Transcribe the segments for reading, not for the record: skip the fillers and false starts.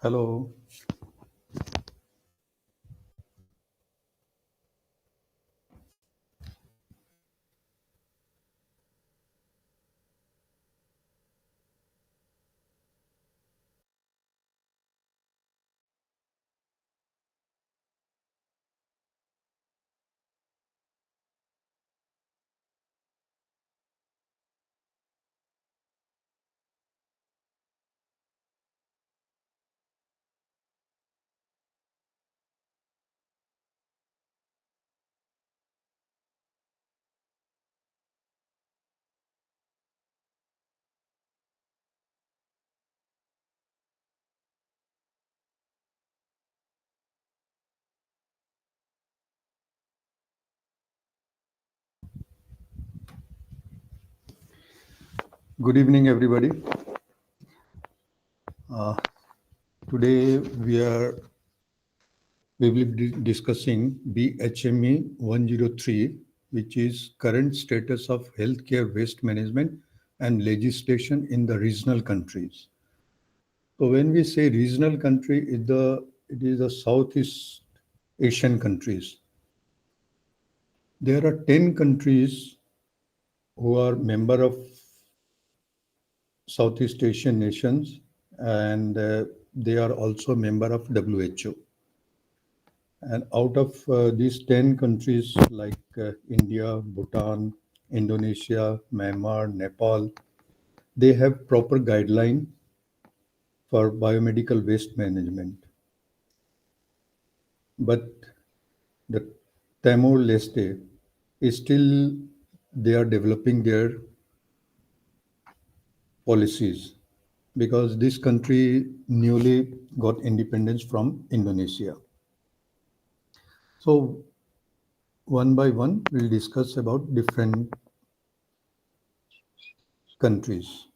Hello. Good evening, everybody. Today we will be discussing BHME 103, which is current status of healthcare waste management and legislation in the regional countries. So when we say regional country, it is the Southeast Asian countries. There are 10 countries who are member of Southeast Asian nations, and they are also member of WHO. And out of these 10 countries like India, Bhutan, Indonesia, Myanmar, Nepal, they have proper guideline for biomedical waste management. But the Timor-Leste is still, they are developing their policies because this country newly got independence from Indonesia. So one by one, we'll discuss about different countries.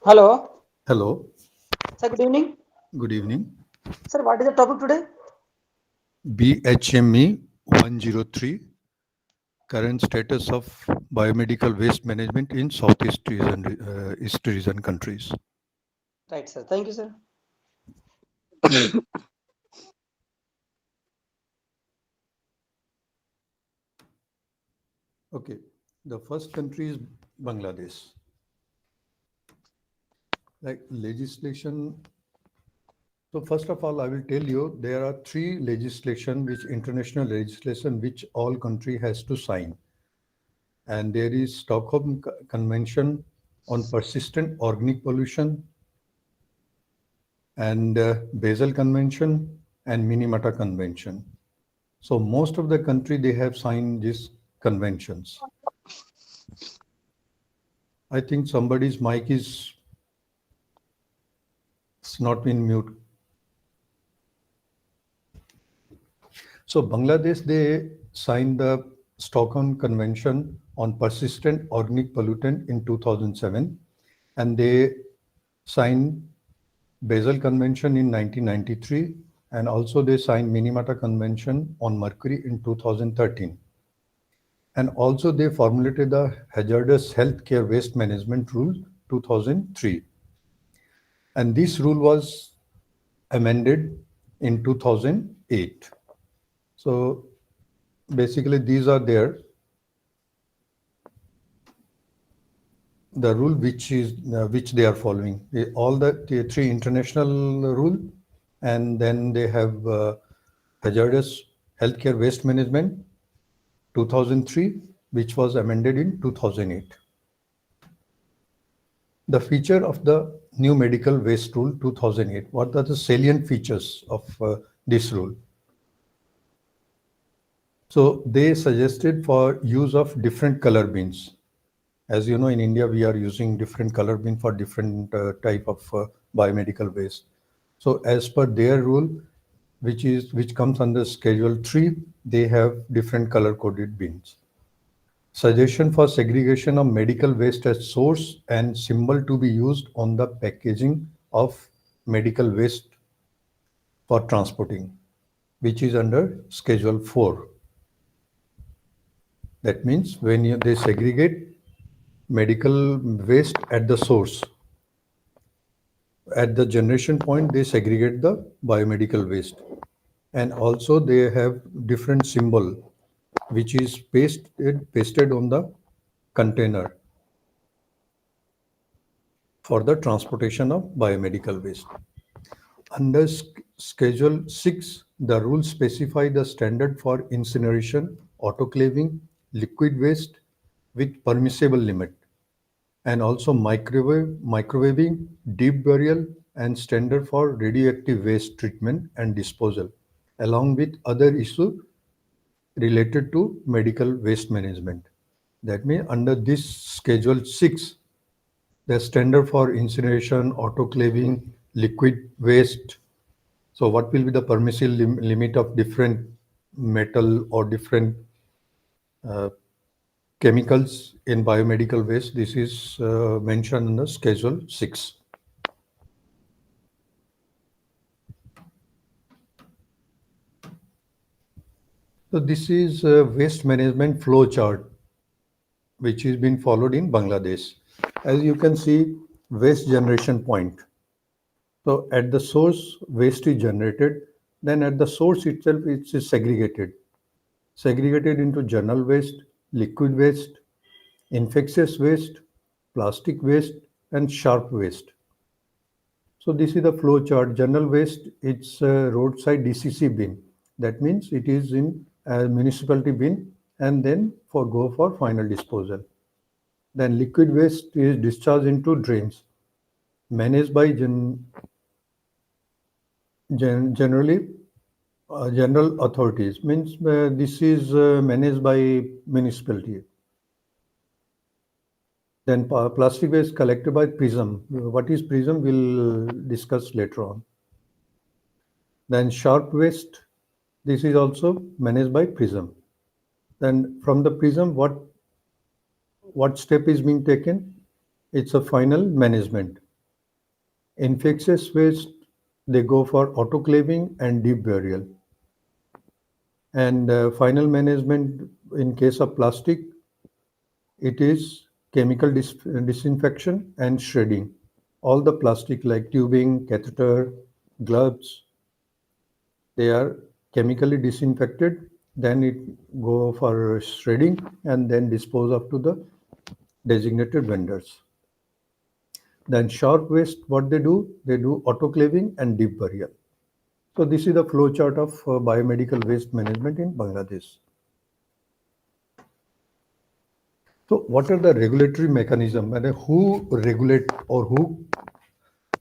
Hello. Hello, Sir, good evening. good evening. Sir, what is the topic today? BHME 103, current status of biomedical waste management in Southeast East region countries. Right, sir. Thank you, sir. Okay, the first country is Bangladesh. Like legislation, so first of all, I will tell you there are three legislation, which international legislation, which all country has to sign. And there is Stockholm Convention on Persistent Organic Pollution, and Basel Convention and Minamata Convention. So most of the country, they have signed these conventions. I think somebody's mic is it's not in mute. So Bangladesh, they signed the Stockholm Convention on Persistent Organic Pollutant in 2007, and they signed Basel Convention in 1993, and also they signed Minamata Convention on Mercury in 2013. And also they formulated the Hazardous Healthcare Waste Management Rule 2003. And this rule was amended in 2008. So basically these are there. The rule which they are following. All the three international rule, and then they have Hazardous Healthcare Waste Management 2003, which was amended in 2008. The feature of the new medical waste rule 2008. What are the salient features of this rule? So they suggested for use of different color bins. As you know, in India, we are using different color bin for different type of biomedical waste. So as per their rule, which comes under Schedule 3, they have different color coded bins. Suggestion for segregation of medical waste as source and symbol to be used on the packaging of medical waste for transporting, which is under Schedule 4. That means when they segregate medical waste at the source, at the generation point, they segregate the biomedical waste. And also they have different symbol which is pasted on the container for the transportation of biomedical waste. Under Schedule 6, the rules specify the standard for incineration, autoclaving, liquid waste with permissible limit, and also microwaving, deep burial, and standard for radioactive waste treatment and disposal, along with other issues related to medical waste management. That means under this Schedule 6, the standard for incineration, autoclaving, liquid waste. So what will be the permissible limit of different metal or different uh, chemicals in biomedical waste? This is mentioned in the Schedule 6. So this is a waste management flow chart which is being followed in Bangladesh. As you can see, waste generation point. So at the source, waste is generated. Then at the source itself, it is segregated into general waste, liquid waste, infectious waste, plastic waste, and sharp waste. So this is the flow chart. General waste, it's a roadside DCC bin. That means it is in a municipality bin and then go for final disposal. Then liquid waste is discharged into drains, managed by generally general authorities. Means this is managed by municipality. Then plastic waste collected by Prism. What is Prism? We'll discuss later on. Then sharp waste. This is also managed by Prism. Then from the Prism, what step is being taken? It's a final management. Infectious waste, they go for autoclaving and deep burial. And final management in case of plastic, it is chemical disinfection and shredding. All the plastic like tubing, catheter, gloves, they are chemically disinfected, then it go for shredding and then dispose of to the designated vendors. Then sharp waste, what they do autoclaving and deep burial. So this is the flow chart of biomedical waste management in Bangladesh. So what are the regulatory mechanism and who regulate or who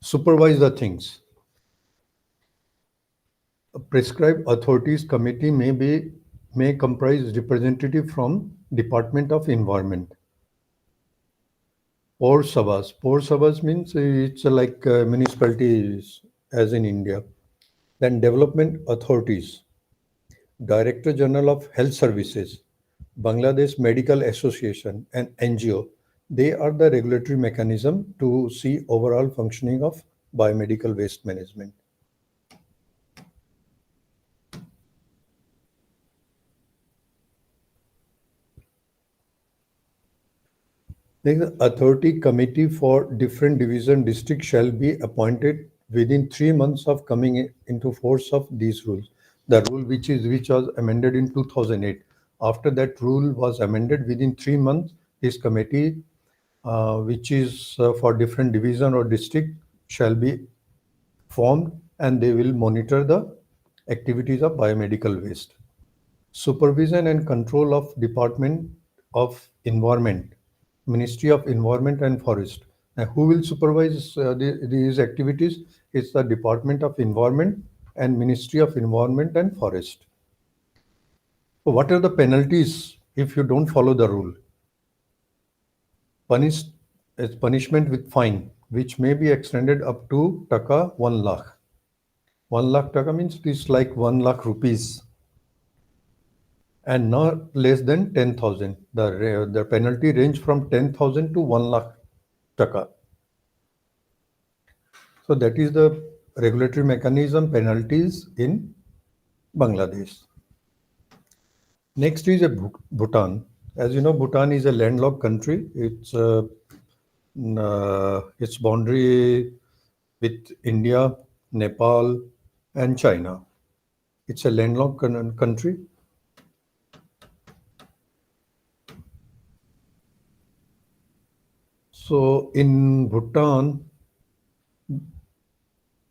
supervise the things? A prescribed authorities committee may comprise representative from Department of Environment. Pur Sabhas means it's like municipalities as in India. Then development authorities, Director General of Health Services, Bangladesh Medical Association, and NGO. They are the regulatory mechanism to see overall functioning of biomedical waste management. The authority committee for different division district shall be appointed within 3 months of coming into force of these rules. The rule which was amended in 2008. After that rule was amended within 3 months, this committee, which is for different division or district, shall be formed and they will monitor the activities of biomedical waste. Supervision and control of Department of Environment, Ministry of Environment and Forest. Now, who will supervise these activities? It's the Department of Environment and Ministry of Environment and Forest. So what are the penalties if you don't follow the rule? Punishment with fine, which may be extended up to taka 1 lakh. 1 lakh taka means it's like 1 lakh rupees and not less than 10,000. The penalty range from 10,000 to 1 lakh taka. So that is the regulatory mechanism penalties in Bangladesh. Next is Bhutan. As you know, Bhutan is a landlocked country. Its boundary with India, Nepal, and China. It's a landlocked country. So in Bhutan,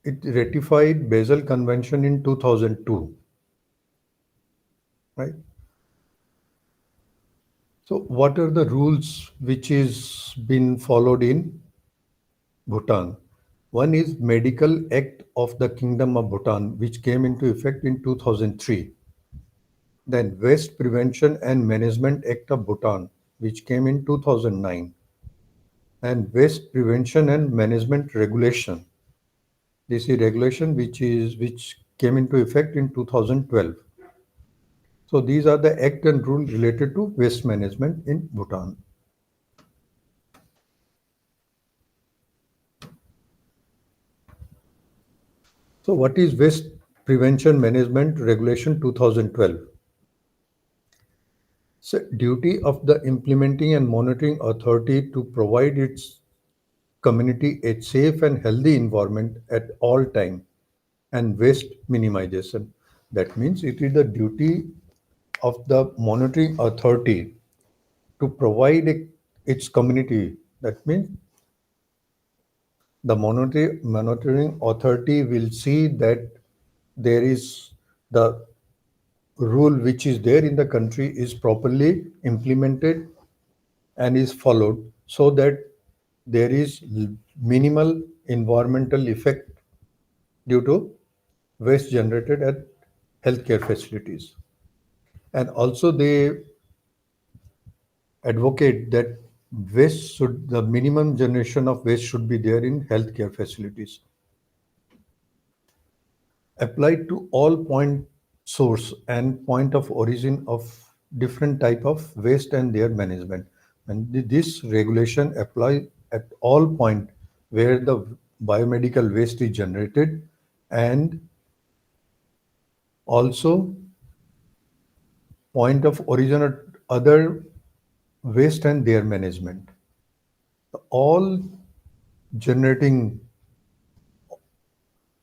it ratified Basel Convention in 2002, right? So what are the rules which is been followed in Bhutan? One is Medical Act of the Kingdom of Bhutan, which came into effect in 2003. Then Waste Prevention and Management Act of Bhutan, which came in 2009. And Waste Prevention and Management Regulation. This is regulation which came into effect in 2012. So these are the act and rule related to waste management in Bhutan. So what is Waste Prevention Management Regulation 2012? So duty of the implementing and monitoring authority to provide its community a safe and healthy environment at all time and waste minimization. That means it is the duty of the monitoring authority to provide its community. That means the monitoring authority will see that there is the rule which is there in the country is properly implemented and is followed so that there is minimal environmental effect due to waste generated at healthcare facilities. And also they advocate that the minimum generation of waste should be there in healthcare facilities. Applied to all point source and point of origin of different type of waste and their management. And this regulation apply at all point where the biomedical waste is generated and also point of origin or other waste and their management. All generating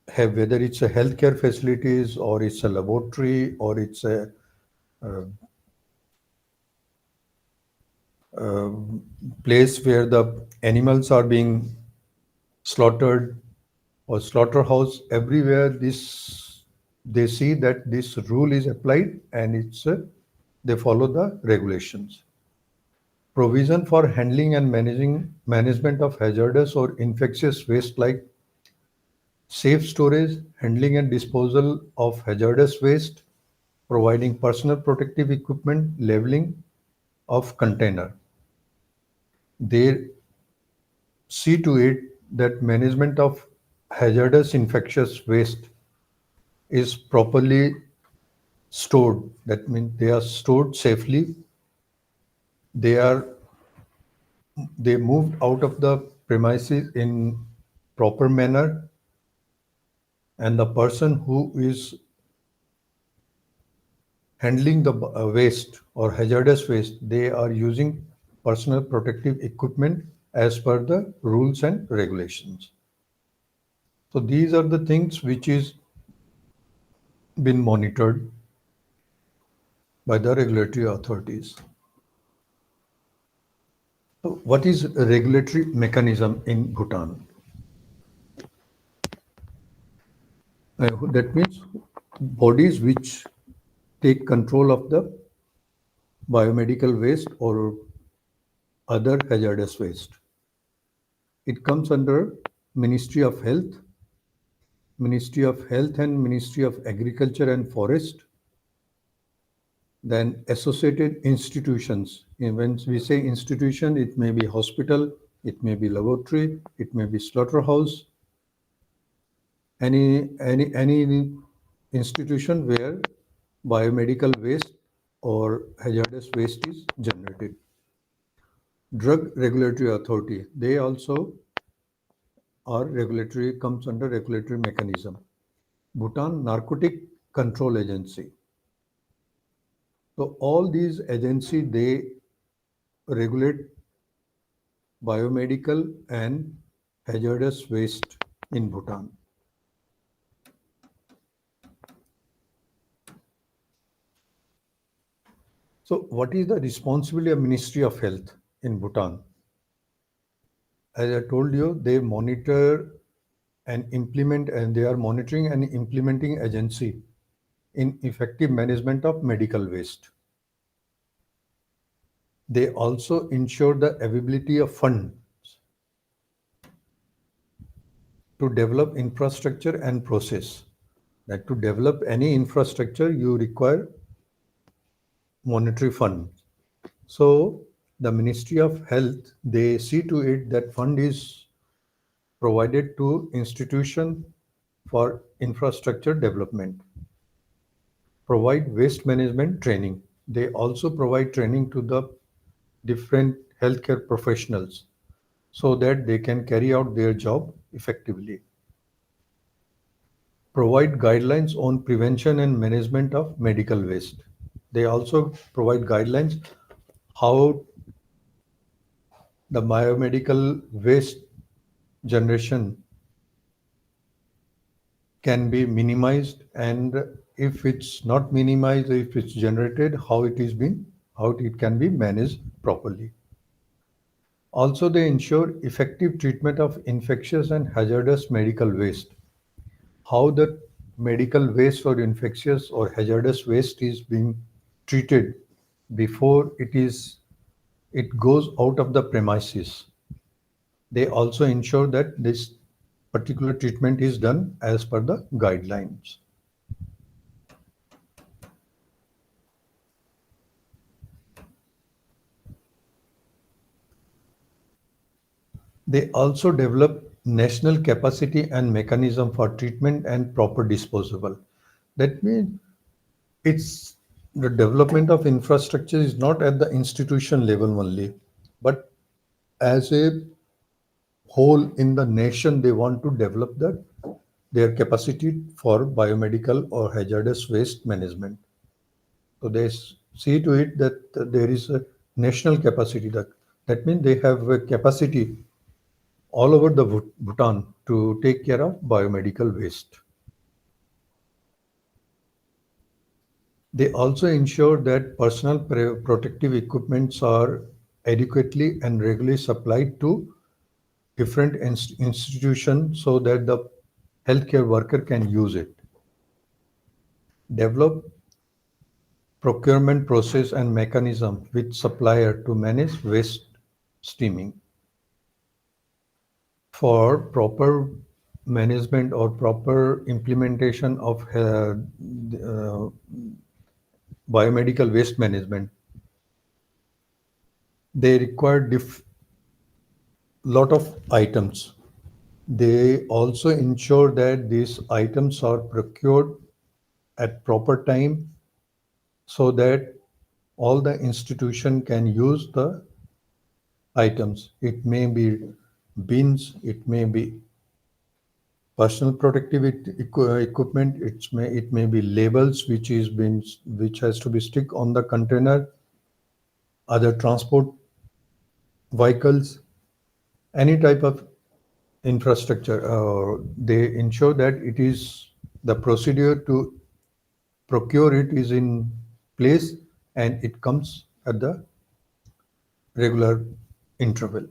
have whether it's a healthcare facilities or it's a laboratory or it's a uh, place where the animals are being slaughtered or slaughterhouse, everywhere this they see that this rule is applied and they follow the regulations. Provision for handling and management of hazardous or infectious waste like safe storage, handling and disposal of hazardous waste, providing personal protective equipment, labeling of container. They see to it that management of hazardous infectious waste is properly stored. That means they are stored safely. They are they moved out of the premises in proper manner, and the person who is handling the waste or hazardous waste, they are using personal protective equipment as per the rules and regulations. So these are the things which is been monitored by the regulatory authorities. So what is a regulatory mechanism in Bhutan? That means bodies which take control of the biomedical waste or other hazardous waste. It comes under Ministry of Health, Ministry of Health and Ministry of Agriculture and Forest, then associated institutions. And when we say institution, it may be hospital, it may be laboratory, it may be slaughterhouse, any institution where biomedical waste or hazardous waste is generated. Drug Regulatory Authority, they also are regulatory, comes under regulatory mechanism. Bhutan Narcotic Control Agency. So all these agencies, they regulate biomedical and hazardous waste in Bhutan. So what is the responsibility of Ministry of Health in Bhutan? As I told you, they monitor and implement, and they are monitoring and implementing agency in effective management of medical waste. They also ensure the availability of funds to develop infrastructure and process. That to develop any infrastructure, you require monetary funds. So the Ministry of Health, they see to it that fund is provided to institution for infrastructure development, provide waste management training. They also provide training to the different healthcare professionals so that they can carry out their job effectively. Provide guidelines on prevention and management of medical waste. They also provide guidelines how the biomedical waste generation can be minimized, and if it's not minimized, if it's generated, how it can be managed properly. Also, they ensure effective treatment of infectious and hazardous medical waste. How the medical waste or infectious or hazardous waste is being treated before it goes out of the premises. They also ensure that this particular treatment is done as per the guidelines. They also develop national capacity and mechanism for treatment and proper disposal. That means it's the development of infrastructure is not at the institution level only, but as a whole in the nation, they want to develop their capacity for biomedical or hazardous waste management. So they see to it that there is a national capacity. That means they have a capacity all over the Bhutan to take care of biomedical waste. They also ensure that personal protective equipments are adequately and regularly supplied to different institutions so that the healthcare worker can use it. Develop procurement process and mechanism with supplier to manage waste streaming. For proper management or proper implementation of biomedical waste management, they require lot of items. They also ensure that these items are procured at proper time so that all the institution can use the items. It may be bins, it may be personal protective equipment, it may be labels which has to be stick on the container, other transport vehicles, any type of infrastructure. They ensure that it is the procedure to procure it is in place and it comes at the regular interval.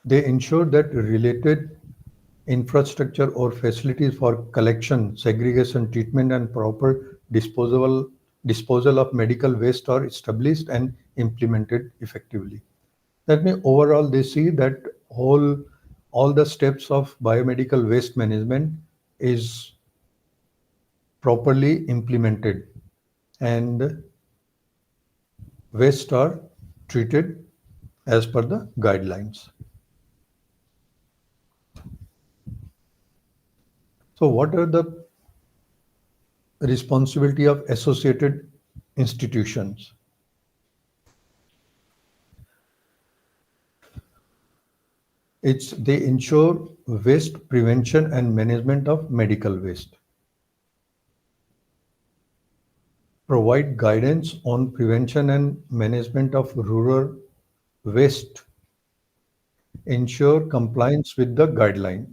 They ensure that related infrastructure or facilities for collection, segregation, treatment, and proper disposal of medical waste are established and implemented effectively. That means overall they see that all the steps of biomedical waste management is properly implemented and waste are treated as per the guidelines. So what are the responsibility of associated institutions? They ensure waste prevention and management of medical waste, provide guidance on prevention and management of rural waste, ensure compliance with the guideline,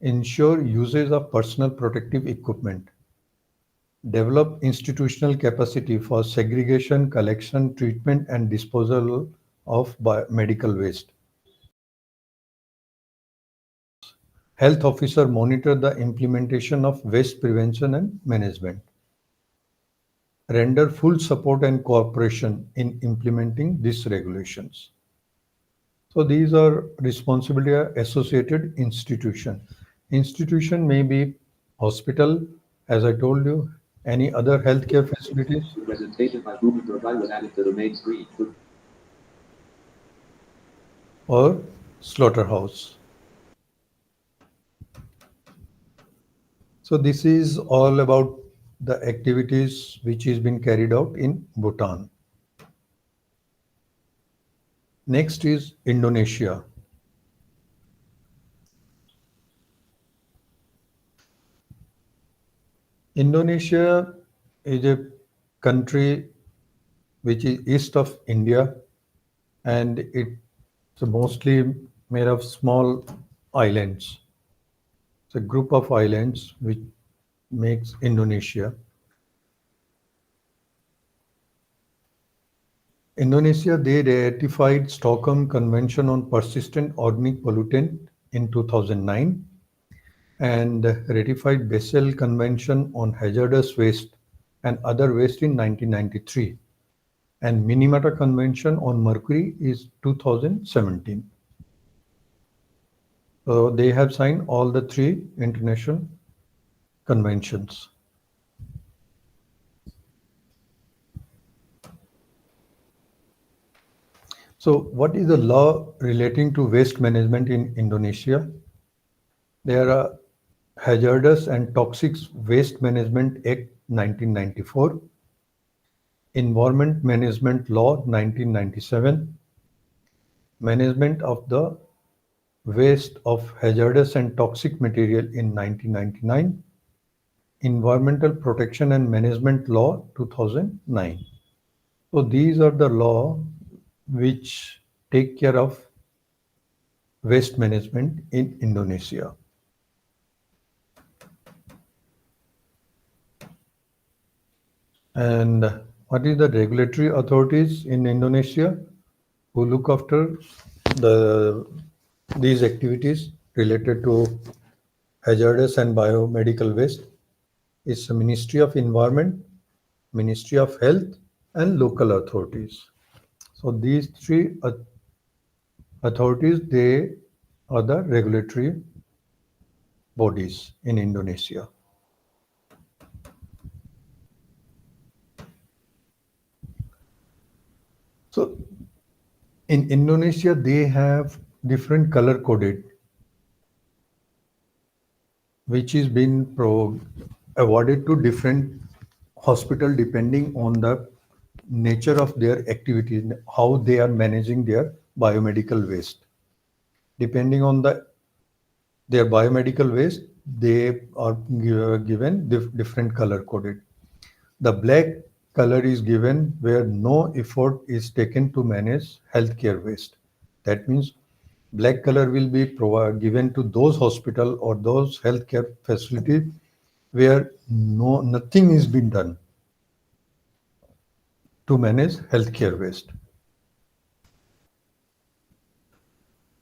ensure usage of personal protective equipment, develop institutional capacity for segregation, collection, treatment, and disposal of medical waste. Health officer monitor the implementation of waste prevention and management. Render full support and cooperation in implementing these regulations. So these are responsibility associated institution. Institution may be hospital, as I told you, any other healthcare facilities, Presentation by Google Drive was added to the main screen. or slaughterhouse. So this is all about the activities which is being carried out in Bhutan. Next is Indonesia. Indonesia is a country which is east of India, and it's mostly made of small islands. It's a group of islands which makes Indonesia. Indonesia, they ratified Stockholm Convention on Persistent Organic Pollutant in 2009 and ratified Basel Convention on Hazardous Waste and Other Waste in 1993. And Minamata Convention on Mercury is 2017. So they have signed all the three international conventions. So what is the law relating to waste management in Indonesia? There are Hazardous and Toxic Waste Management Act 1994, Environment Management Law 1997, Management of the Waste of Hazardous and Toxic Material in 1999, Environmental Protection and Management Law 2009. So these are the law which take care of waste management in Indonesia. And what is the regulatory authorities in Indonesia who look after these activities related to hazardous and biomedical waste? Is the Ministry of Environment, Ministry of Health, and local authorities. So these three authorities, they are the regulatory bodies in Indonesia. So in Indonesia, they have different color coded, which is been awarded to different hospital depending on the nature of their activities, how they are managing their biomedical waste. Depending on their biomedical waste, they are given different color coded. The black color is given where no effort is taken to manage healthcare waste. That means black color will be given to those hospital or those healthcare facilities where nothing is being done to manage healthcare waste.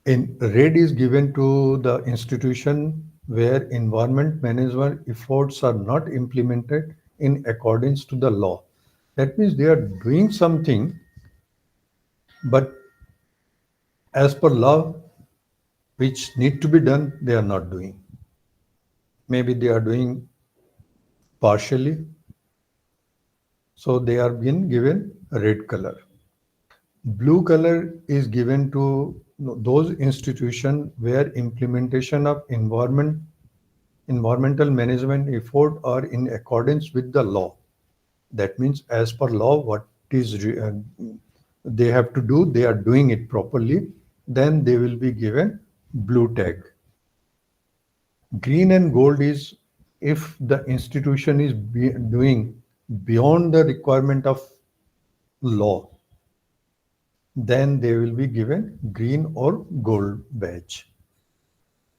In red is given to the institution where environment management efforts are not implemented in accordance to the law. That means they are doing something, but as per law, which need to be done, they are not doing. Maybe they are doing partially, so they are being given a red color. Blue color is given to those institutions where implementation of environmental management effort are in accordance with the law. That means as per law, what is they have to do, they are doing it properly then they will be given blue tag. Green and gold is if the institution is doing beyond the requirement of law, then they will be given green or gold badge.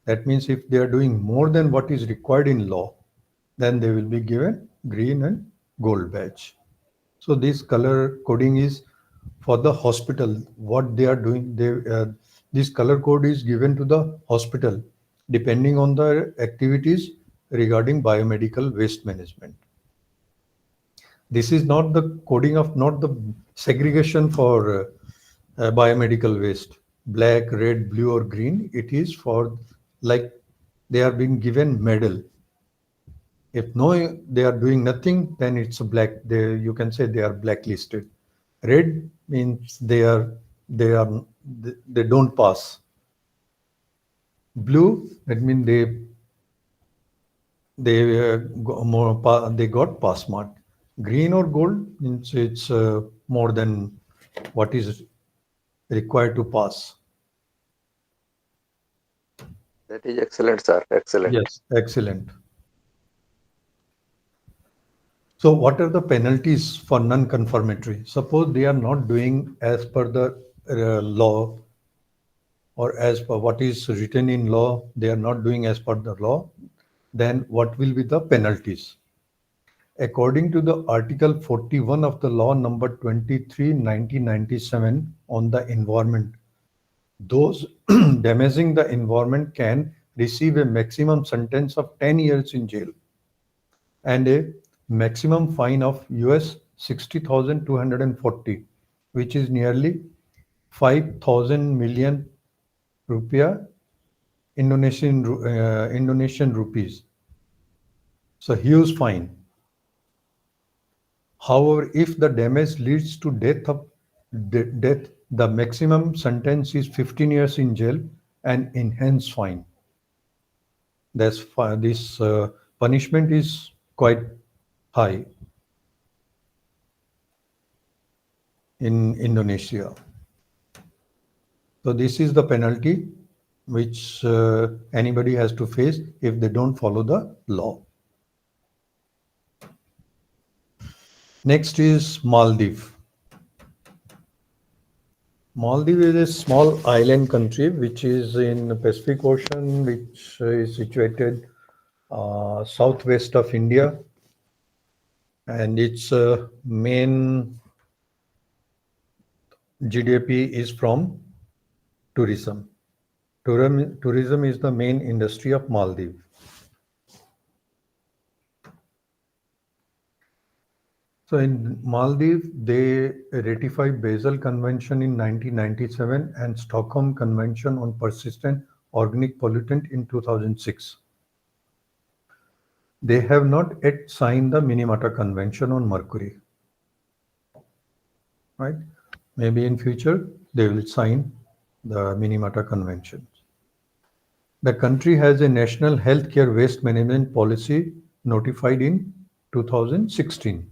That means if they are doing more than what is required in law, then they will be given green and gold badge. So this color coding is for the hospital. What they are doing, this color code is given to the hospital depending on the activities regarding biomedical waste management. This is not the coding of, not the segregation for biomedical waste, black, red, blue, or green. It is for like they are being given medal. If no, they are doing nothing, then it's a black. You can say they are blacklisted. Red means they don't pass. Blue, that means they got pass mark. Green or gold means it's more than what is required to pass. That is excellent, sir. Excellent. Yes, excellent. So what are the penalties for non-conformatory? Suppose they are not doing as per the law or as per what is written in law, they are not doing as per the law, then what will be the penalties? According to the Article 41 of the law number 23, 1997 on the environment, those damaging the environment can receive a maximum sentence of 10 years in jail and a maximum fine of US 60,240, which is nearly 5,000 million rupiah, Indonesian rupees. So huge fine. However, if the damage leads to death, the maximum sentence is 15 years in jail and enhanced fine. This punishment is quite high in Indonesia. So this is the penalty which anybody has to face if they don't follow the law. Next is Maldives. Maldives is a small island country which is in the Pacific Ocean, which is situated southwest of India, and its main GDP is from tourism. Tourism is the main industry of Maldives. So in Maldives, they ratified Basel Convention in 1997 and Stockholm Convention on Persistent Organic Pollutant in 2006. They have not yet signed the Minamata Convention on Mercury. Right? Maybe in future they will sign the Minamata Convention. The country has a national healthcare waste management policy notified in 2016.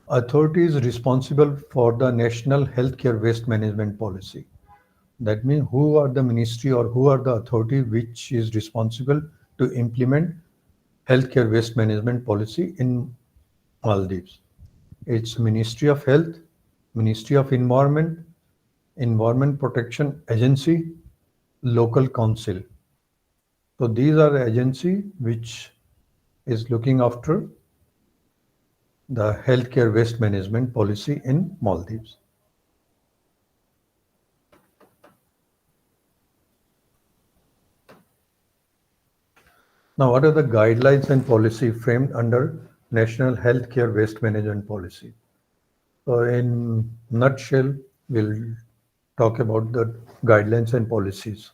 Authority is responsible for the national healthcare waste management policy. That means who are the ministry or who are the authority which is responsible to implement healthcare waste management policy in Maldives. It's Ministry of Health, Ministry of Environment, Environment Protection Agency, Local Council. So these are the agency which is looking after the healthcare waste management policy in Maldives. Now, what are the guidelines and policy framed under National Healthcare Waste Management Policy? So in nutshell, we'll talk about the guidelines and policies.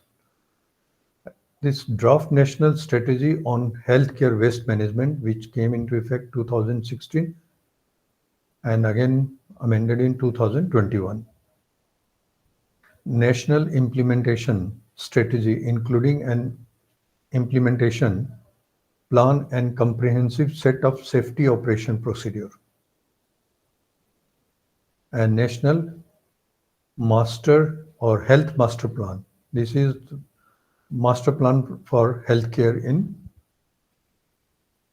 This draft national strategy on healthcare waste management, which came into effect 2016 and again amended in 2021. National implementation strategy, including an implementation plan and comprehensive set of safety operation procedure. A national master or health master plan. This is master plan for healthcare in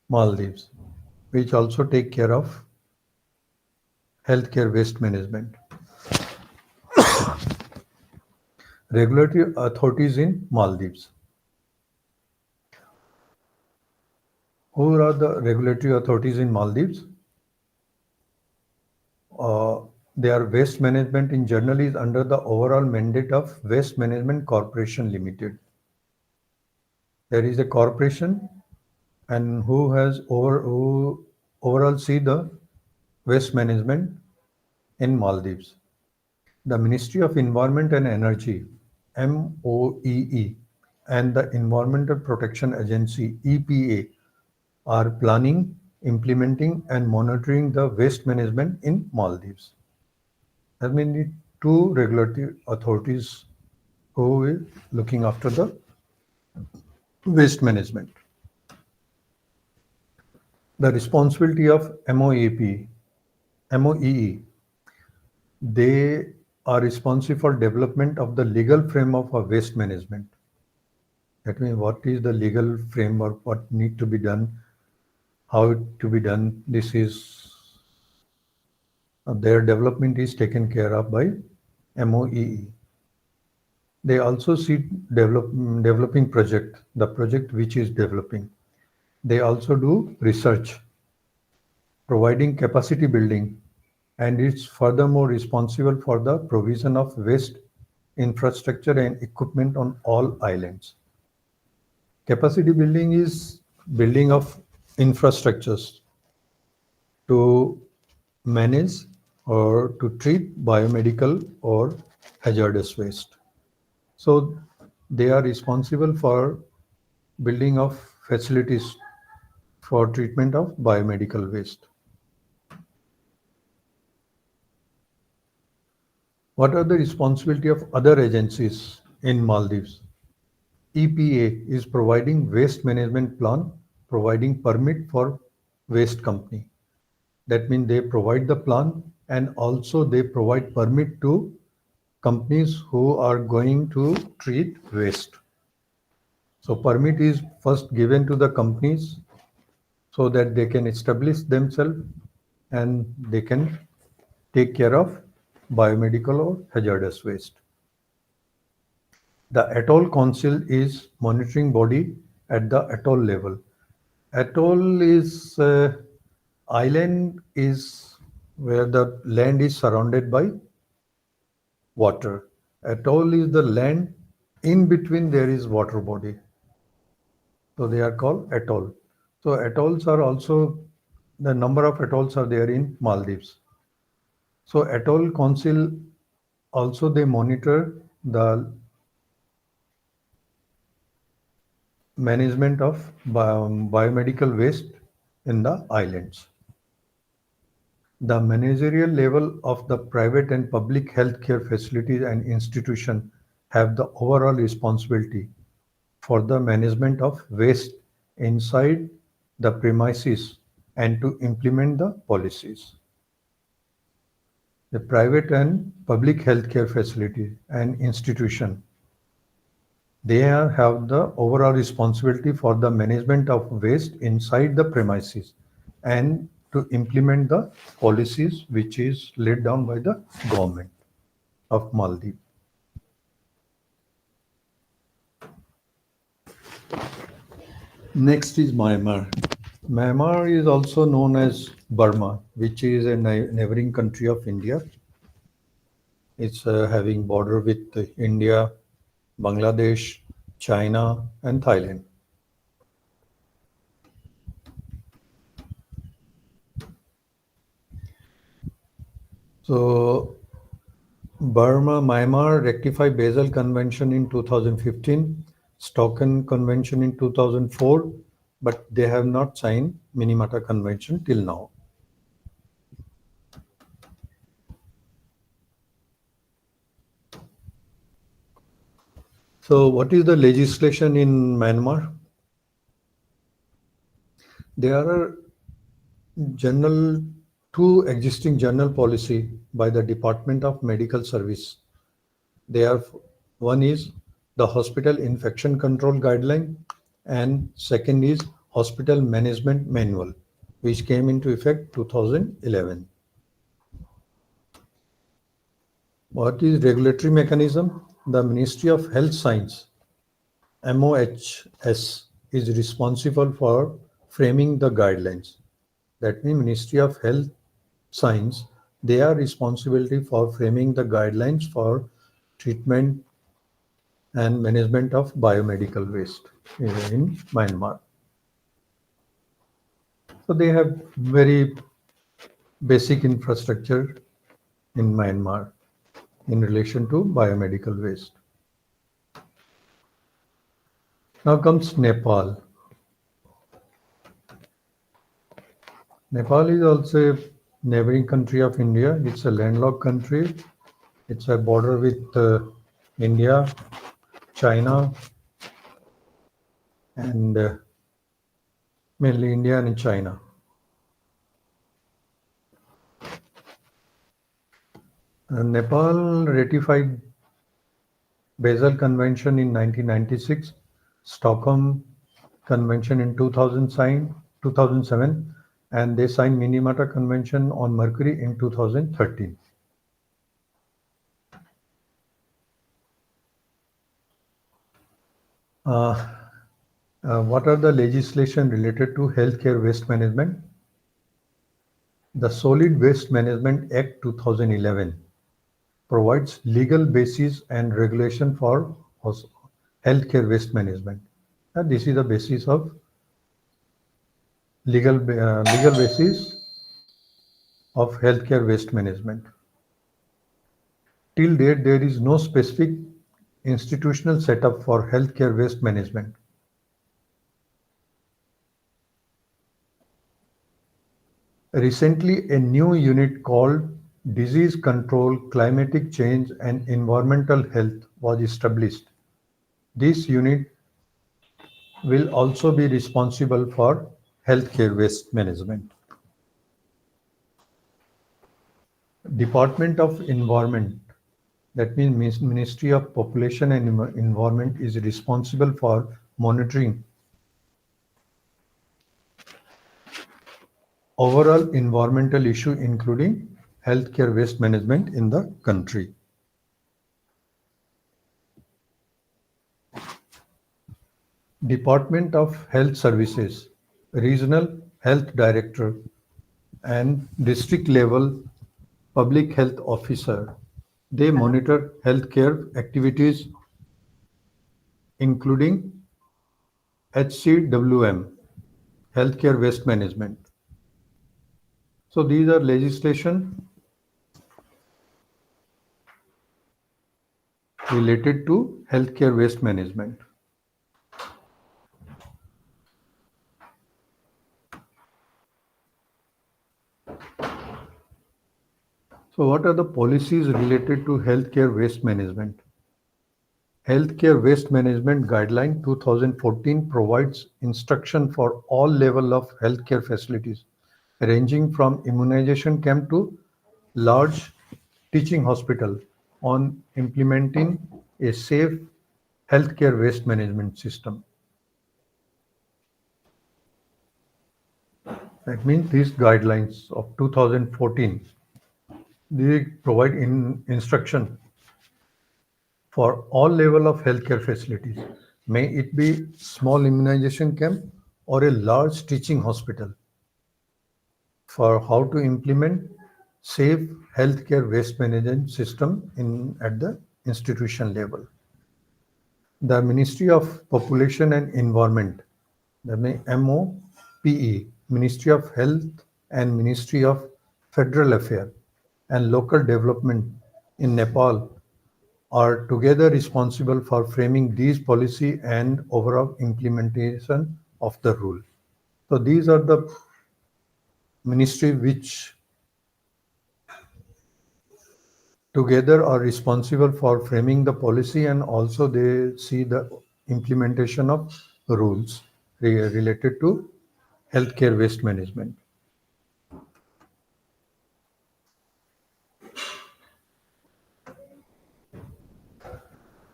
Maldives, which also take care of healthcare waste management. Regulatory authorities in Maldives. Who are the regulatory authorities in Maldives? Their waste management in general is under the overall mandate of Waste Management Corporation Limited. There is a corporation and who overall see the waste management in Maldives. The Ministry of Environment and Energy, MOEE, and the Environmental Protection Agency, EPA, are planning, implementing, and monitoring the waste management in Maldives. There may be two regulatory authorities who are looking after the waste management. The responsibility of MOEE, they are responsible for development of the legal framework of waste management. That means what is the legal framework, what need to be done, how it to be done. This is their development is taken care of by MOEE. They also see developing project, the project which is developing. They also do research, providing capacity building, and it's furthermore responsible for the provision of waste infrastructure and equipment on all islands. Capacity building is building of infrastructures to manage or to treat biomedical or hazardous waste. So they are responsible for building of facilities for treatment of biomedical waste. What are the responsibility of other agencies in Maldives? EPA is providing waste management plan, providing permit for waste company. That means they provide the plan and also they provide permit to companies who are going to treat waste. So permit is first given to the companies so that they can establish themselves and they can take care of biomedical or hazardous waste. The Atoll Council is monitoring body at the atoll level. Atoll is island is where the land is surrounded by water. Atoll is the land in between there is water body. So they are called atoll. So atolls are also the number of atolls are there in Maldives. So Atoll Council also they monitor the management of biomedical waste in the islands. The managerial level of the private and public healthcare facilities and institutions have the overall responsibility for the management of waste inside the premises and to implement the policies. The private and public healthcare facility and institution, they have the overall responsibility for the management of waste inside the premises and to implement the policies which is laid down by the government of Maldives. Next is Myanmar. Myanmar is also known as Burma, which is a neighboring country of India. It's having border with India, Bangladesh, China, and Thailand. So Myanmar ratified Basel Convention in 2015, Stockholm Convention in 2004, but they have not signed Minamata Convention till now. So what is the legislation in Myanmar? There are general two existing general policy by the Department of Medical Service. They are one is the Hospital Infection Control Guideline and second is Hospital Management Manual, which came into effect 2011. What is regulatory mechanism? The Ministry of Health Science, MOHS, is responsible for framing the guidelines. That means Ministry of Health Science, they are responsibility for framing the guidelines for treatment and management of biomedical waste in Myanmar. So they have very basic infrastructure in Myanmar in relation to biomedical waste. Now comes Nepal. Nepal is also a neighboring country of India. It's a landlocked country. It's a border with India, China, and mainly India and China. Nepal ratified Basel Convention in 1996, Stockholm Convention in 2007, and they signed Minamata Convention on Mercury in 2013. What are the legislation related to healthcare waste management? The Solid Waste Management Act 2011 provides legal basis and regulation for healthcare waste management. And this is the basis of legal basis of healthcare waste management. Till date, there is no specific institutional setup for healthcare waste management. Recently, a new unit called Disease Control, Climatic Change and Environmental Health was established. This unit will also be responsible for healthcare waste management. Department of Environment, that means Ministry of Population and Environment, is responsible for monitoring overall environmental issue including healthcare waste management in the country. Department of Health Services, Regional Health Director and District Level Public Health Officer. They monitor healthcare activities including HCWM, Healthcare Waste Management. So these are legislation related to healthcare waste management. So what are the policies related to healthcare waste management? Healthcare Waste Management Guideline 2014 provides instruction for all level of healthcare facilities, ranging from immunization camp to large teaching hospital on implementing a safe healthcare waste management system. That means these guidelines of 2014, they provide instruction for all level of healthcare facilities, may it be small immunization camp or a large teaching hospital, for how to implement safe healthcare waste management system at the institution level. The Ministry of Population and Environment, the MOPE, Ministry of Health and Ministry of Federal Affairs and Local Development in Nepal are together responsible for framing these policy and overall implementation of the rule. So these are the ministry which together are responsible for framing the policy and also they see the implementation of rules related to healthcare waste management.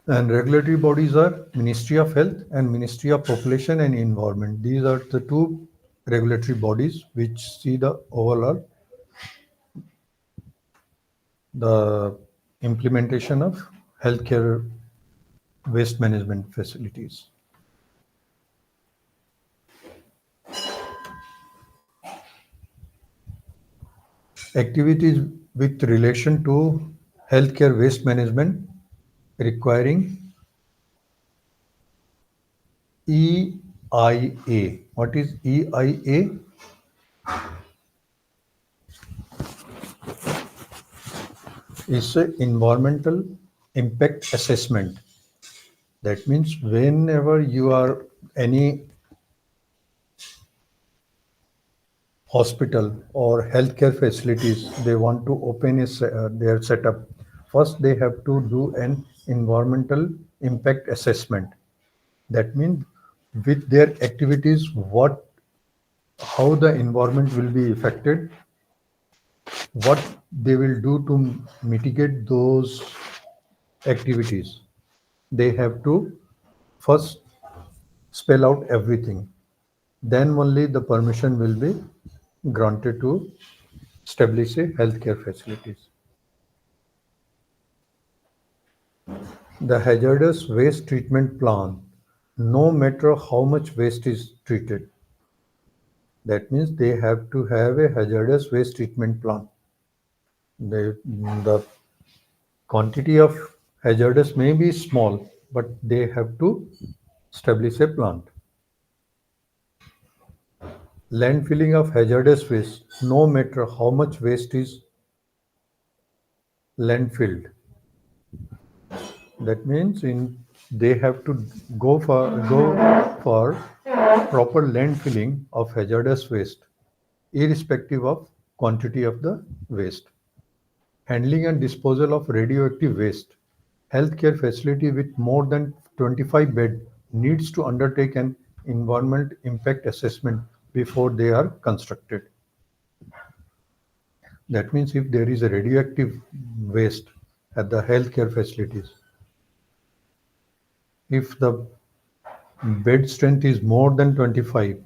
And regulatory bodies are Ministry of Health and Ministry of Population and Environment. These are the two regulatory bodies which see the overall the implementation of healthcare waste management facilities. Activities with relation to healthcare waste management requiring EIA. What is EIA? It's an environmental impact assessment. That means whenever you are any hospital or healthcare facilities, they want to open their setup. First, they have to do an environmental impact assessment. That means with their activities, how the environment will be affected, what they will do to mitigate those activities. They have to first spell out everything. Then only the permission will be granted to establish a healthcare facilities. The hazardous waste treatment plan, no matter how much waste is treated. That means they have to have a hazardous waste treatment plan. The quantity of hazardous may be small, but they have to establish a plant. Landfilling of hazardous waste, no matter how much waste is landfilled. That means they have to go for proper landfilling of hazardous waste, irrespective of quantity of the waste. Handling and disposal of radioactive waste. Healthcare facility with more than 25 bed needs to undertake an environment impact assessment before they are constructed. That means if there is a radioactive waste at the healthcare facilities, if the bed strength is more than 25,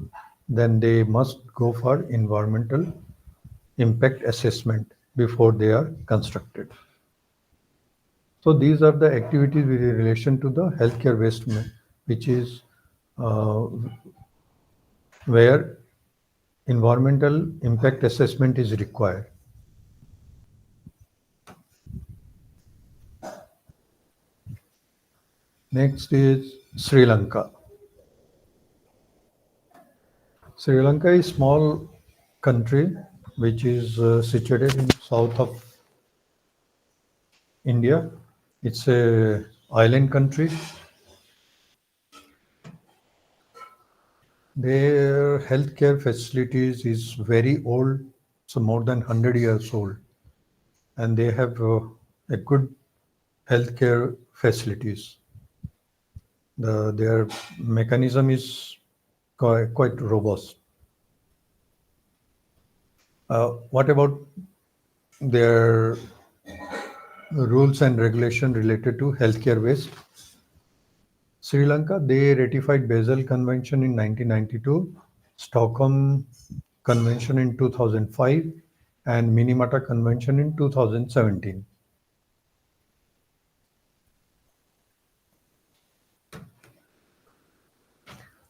then they must go for environmental impact assessment before they are constructed. So these are the activities with relation to the healthcare waste, which is where environmental impact assessment is required. Next is Sri Lanka. Sri Lanka is a small country which is situated in south of India. It's a island country. Their healthcare facilities is very old, so more than 100 years old, and they have a good healthcare facilities. Their mechanism is quite robust. What about their rules and regulation related to healthcare waste? Sri Lanka, they ratified Basel Convention in 1992, Stockholm Convention in 2005, and Minamata Convention in 2017.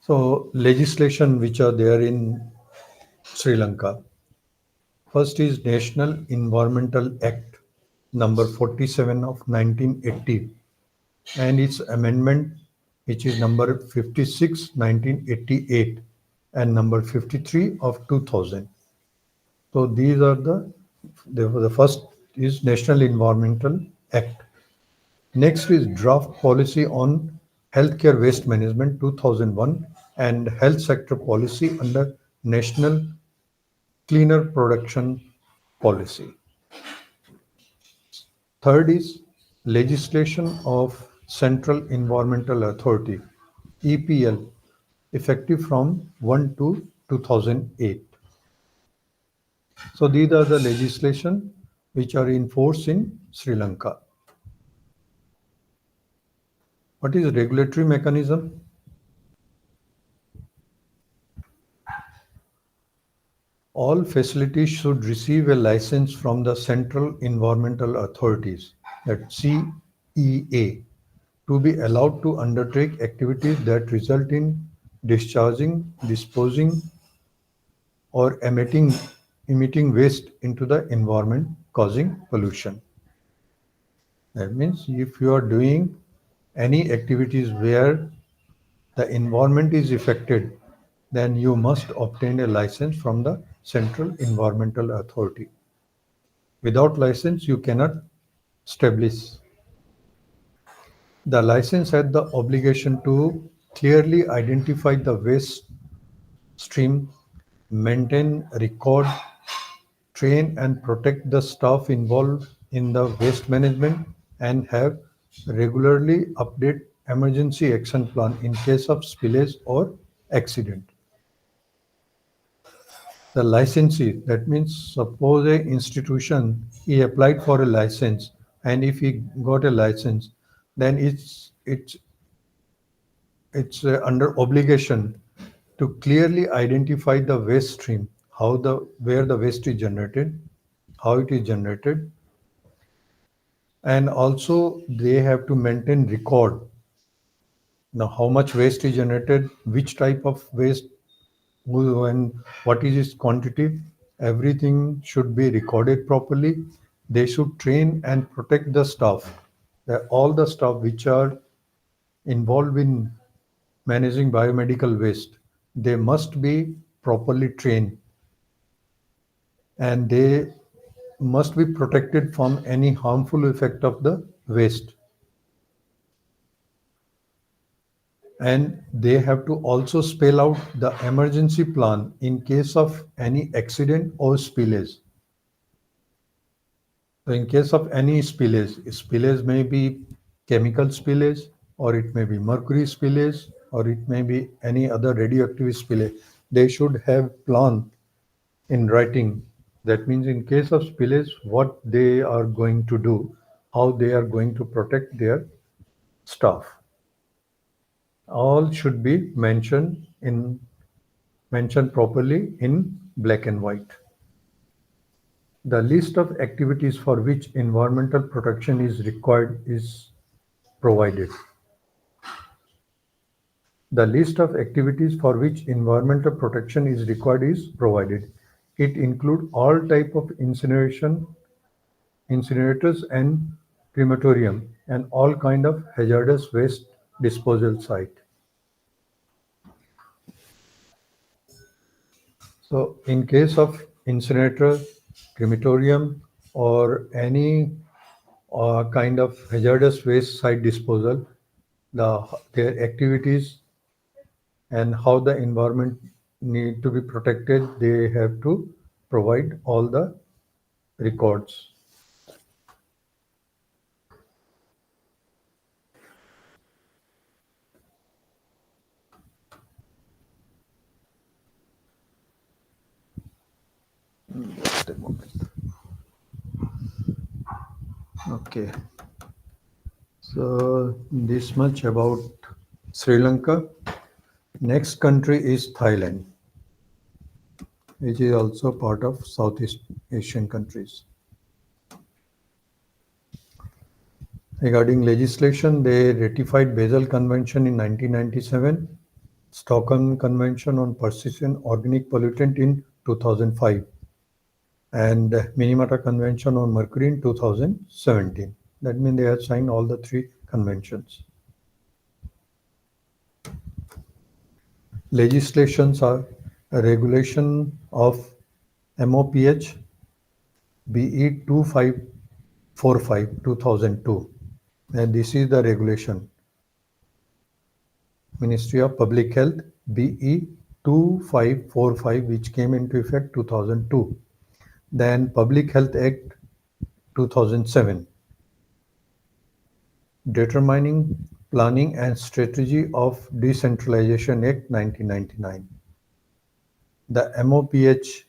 So legislation which are there in Sri Lanka. First is National Environmental Act number 47 of 1980 and its amendment which is number 56 1988 and number 53 of 2000. So these are the first is National Environmental Act. Next is Draft Policy on Healthcare Waste Management 2001 and Health Sector Policy under National Cleaner Production Policy. Third is legislation of Central Environmental Authority, EPL, effective from 1 to 2008. So these are the legislation which are in force in Sri Lanka. What is regulatory mechanism? All facilities should receive a license from the Central Environmental Authorities, that CEA, to be allowed to undertake activities that result in discharging, disposing, or emitting waste into the environment, causing pollution. That means if you are doing any activities where the environment is affected, then you must obtain a license from the Central Environmental Authority. Without license, you cannot establish. The license had the obligation to clearly identify the waste stream, maintain record, train and protect the staff involved in the waste management, and have regularly update emergency action plan in case of spillage or accident. The licensee, that means suppose a institution, he applied for a license, and if he got a license, then it's under obligation to clearly identify the waste stream, where the waste is generated, how it is generated, and also they have to maintain record. Now, how much waste is generated, which type of waste, and what is its quantity, everything should be recorded properly. They should train and protect the staff. All the staff which are involved in managing biomedical waste, they must be properly trained, and they must be protected from any harmful effect of the waste. And they have to also spell out the emergency plan in case of any accident or spillage. So in case of any spillage may be chemical spillage, or it may be mercury spillage, or it may be any other radioactive spillage. They should have plan in writing. That means in case of spillage, what they are going to do, how they are going to protect their staff. All should be mentioned properly in black and white. The list of activities for which environmental protection is required is provided. The list of activities for which environmental protection is required is provided. It includes all type of incinerators and crematorium, and all kind of hazardous waste disposal site. So in case of incinerator, crematorium, or any kind of hazardous waste site disposal, their activities and how the environment need to be protected, they have to provide all the records. Just a moment. Okay. So this much about Sri Lanka. Next country is Thailand, which is also part of Southeast Asian countries. Regarding legislation, they ratified Basel Convention in 1997, Stockholm Convention on Persistent Organic Pollutant in 2005, and Minamata Convention on Mercury in 2017. That means they have signed all the three conventions. Legislations are a regulation of MOPH BE 2545 2002, and this is the regulation. Ministry of Public Health BE 2545, which came into effect 2002. Then Public Health Act 2007, Determining Planning and Strategy of Decentralization Act 1999. The MOPH,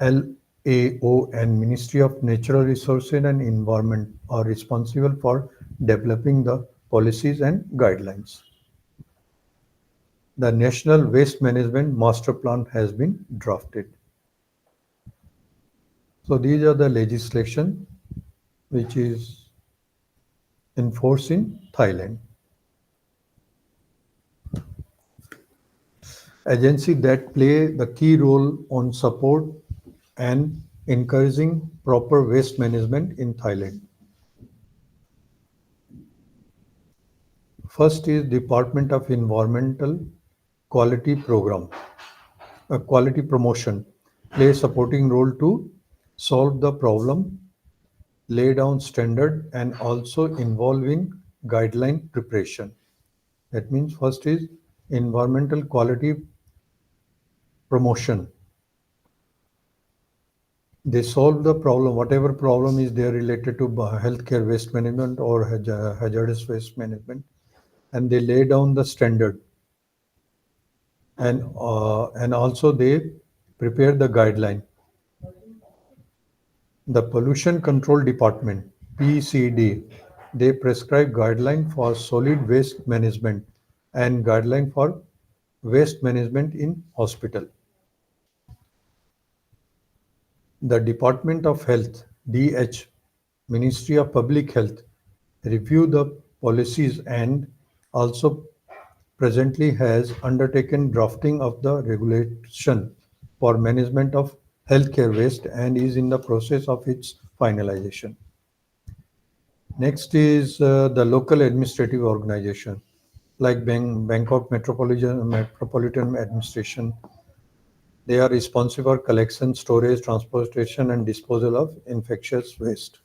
LAO and Ministry of Natural Resources and Environment are responsible for developing the policies and guidelines. The National Waste Management Master Plan has been drafted. So these are the legislation which is in force in Thailand. Agencies that play the key role on support and encouraging proper waste management in Thailand. First is Department of Environmental Quality Program, Quality Promotion, play supporting role to solve the problem, lay down standard and also involving guideline preparation. That means first is environmental quality promotion. They solve the problem, whatever problem is there related to healthcare waste management or hazardous waste management, and they lay down the standard, and also they prepare the guideline. The Pollution Control Department, PCD, they prescribe guideline for solid waste management and guideline for waste management in hospital. The Department of Health, DH, Ministry of Public Health, review the policies and also presently has undertaken drafting of the regulation for management of healthcare waste and is in the process of its finalization. Next is the local administrative organization like Bangkok Metropolitan Administration. They are responsible for collection, storage, transportation, and disposal of infectious waste.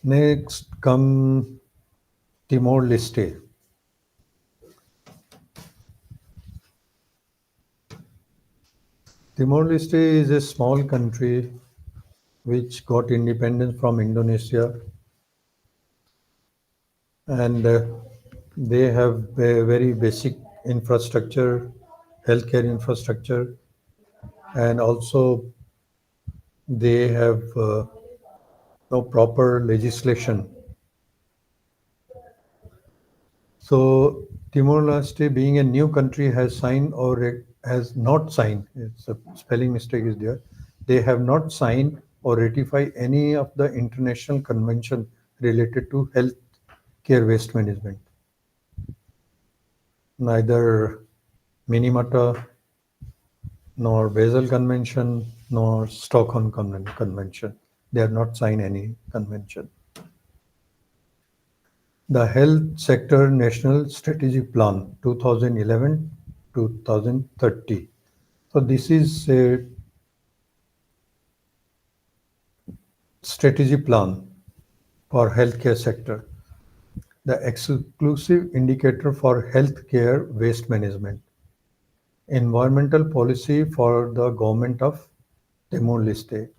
Next come Timor-Leste. Timor-Leste is a small country which got independence from Indonesia, and they have a very basic infrastructure, healthcare infrastructure, and also they have no proper legislation. So Timor-Leste, being a new country, has signed or has not signed. It's a spelling mistake is there. They have not signed or ratified any of the international convention related to health care waste management. Neither Minamata, nor Basel Convention, nor Stockholm Convention. They have not signed any convention. The Health Sector National Strategy Plan 2011-2030. So this is a strategy plan for healthcare sector, the exclusive indicator for healthcare waste management, environmental policy for the government of Timor-Leste,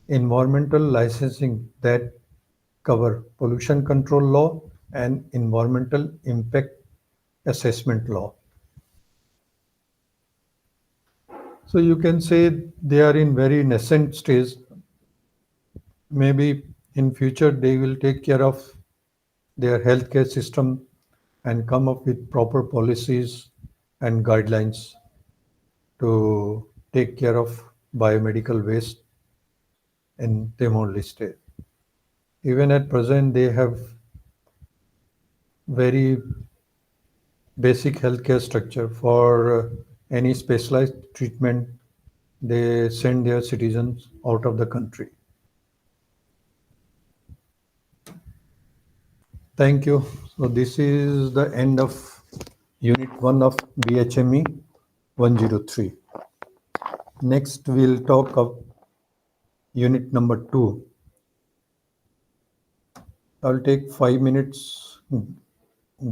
environmental licensing that cover pollution control law and environmental impact assessment law. So you can say they are in very nascent stage. Maybe in future they will take care of their healthcare system and come up with proper policies and guidelines to take care of biomedical waste in Timor-Leste. Even at present, they have very basic healthcare structure. For any specialized treatment, they send their citizens out of the country. Thank you. So this is the end of Unit 1 of BHME 103. Next, we'll talk of Unit number 2. I'll take 5 minutes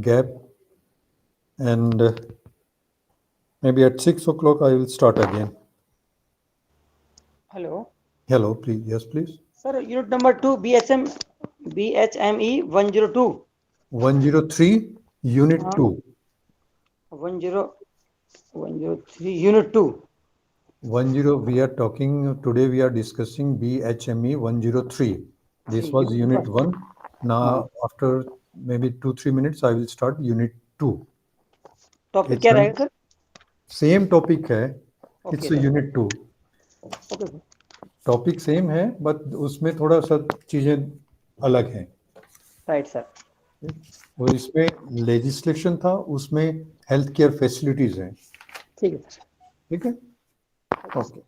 gap, and maybe at 6 o'clock I will start again. Hello. Hello, please. Yes, please. Sir, unit number 2, BHME 102. 103. Unit Uh, 2. 10103, Unit 2. 10, we are talking today, we are discussing BHME 103. This was Unit 1. Now, after maybe 2-3 minutes, I will start Unit 2. Topic It's क्या a रहेगा sir? same topic है. Okay, It's a sir. Unit 2. Okay sir. Topic same है, but उसमें थोड़ा सा चीजें अलग हैं. Right sir. और इसमें लेजिस्लेशन था, उसमें हेल्थ केयर फैसिलिटीज हैं. ठीक है सर. ठीक है, okay.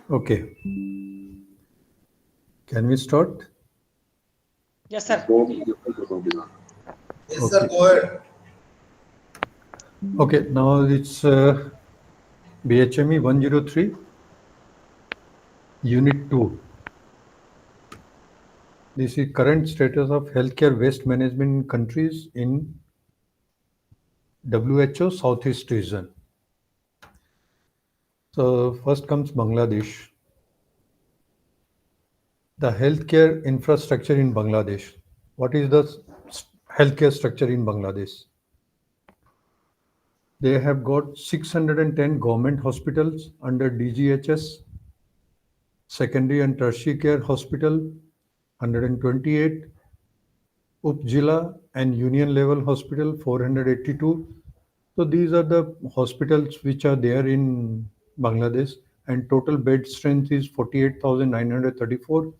Okay. Can we start? Yes, sir. Yes, sir, go ahead. Okay, now it's BHME 103, Unit 2. This is current status of healthcare waste management in countries in WHO Southeast region. So first comes Bangladesh. The healthcare infrastructure in Bangladesh. What is the healthcare structure in Bangladesh? They have got 610 government hospitals under DGHS, secondary and tertiary care hospital, 128, Upzilla and union level hospital, 482. So these are the hospitals which are there in Bangladesh, and total bed strength is 48,934,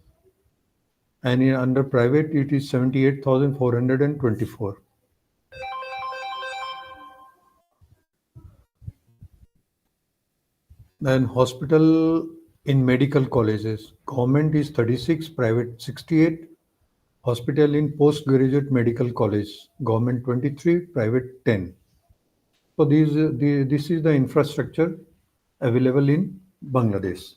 and under private it is 78,424. Then hospital in medical colleges, government is 36, private 68. Hospital in postgraduate medical college, government 23, private 10. So this is the infrastructure available in Bangladesh.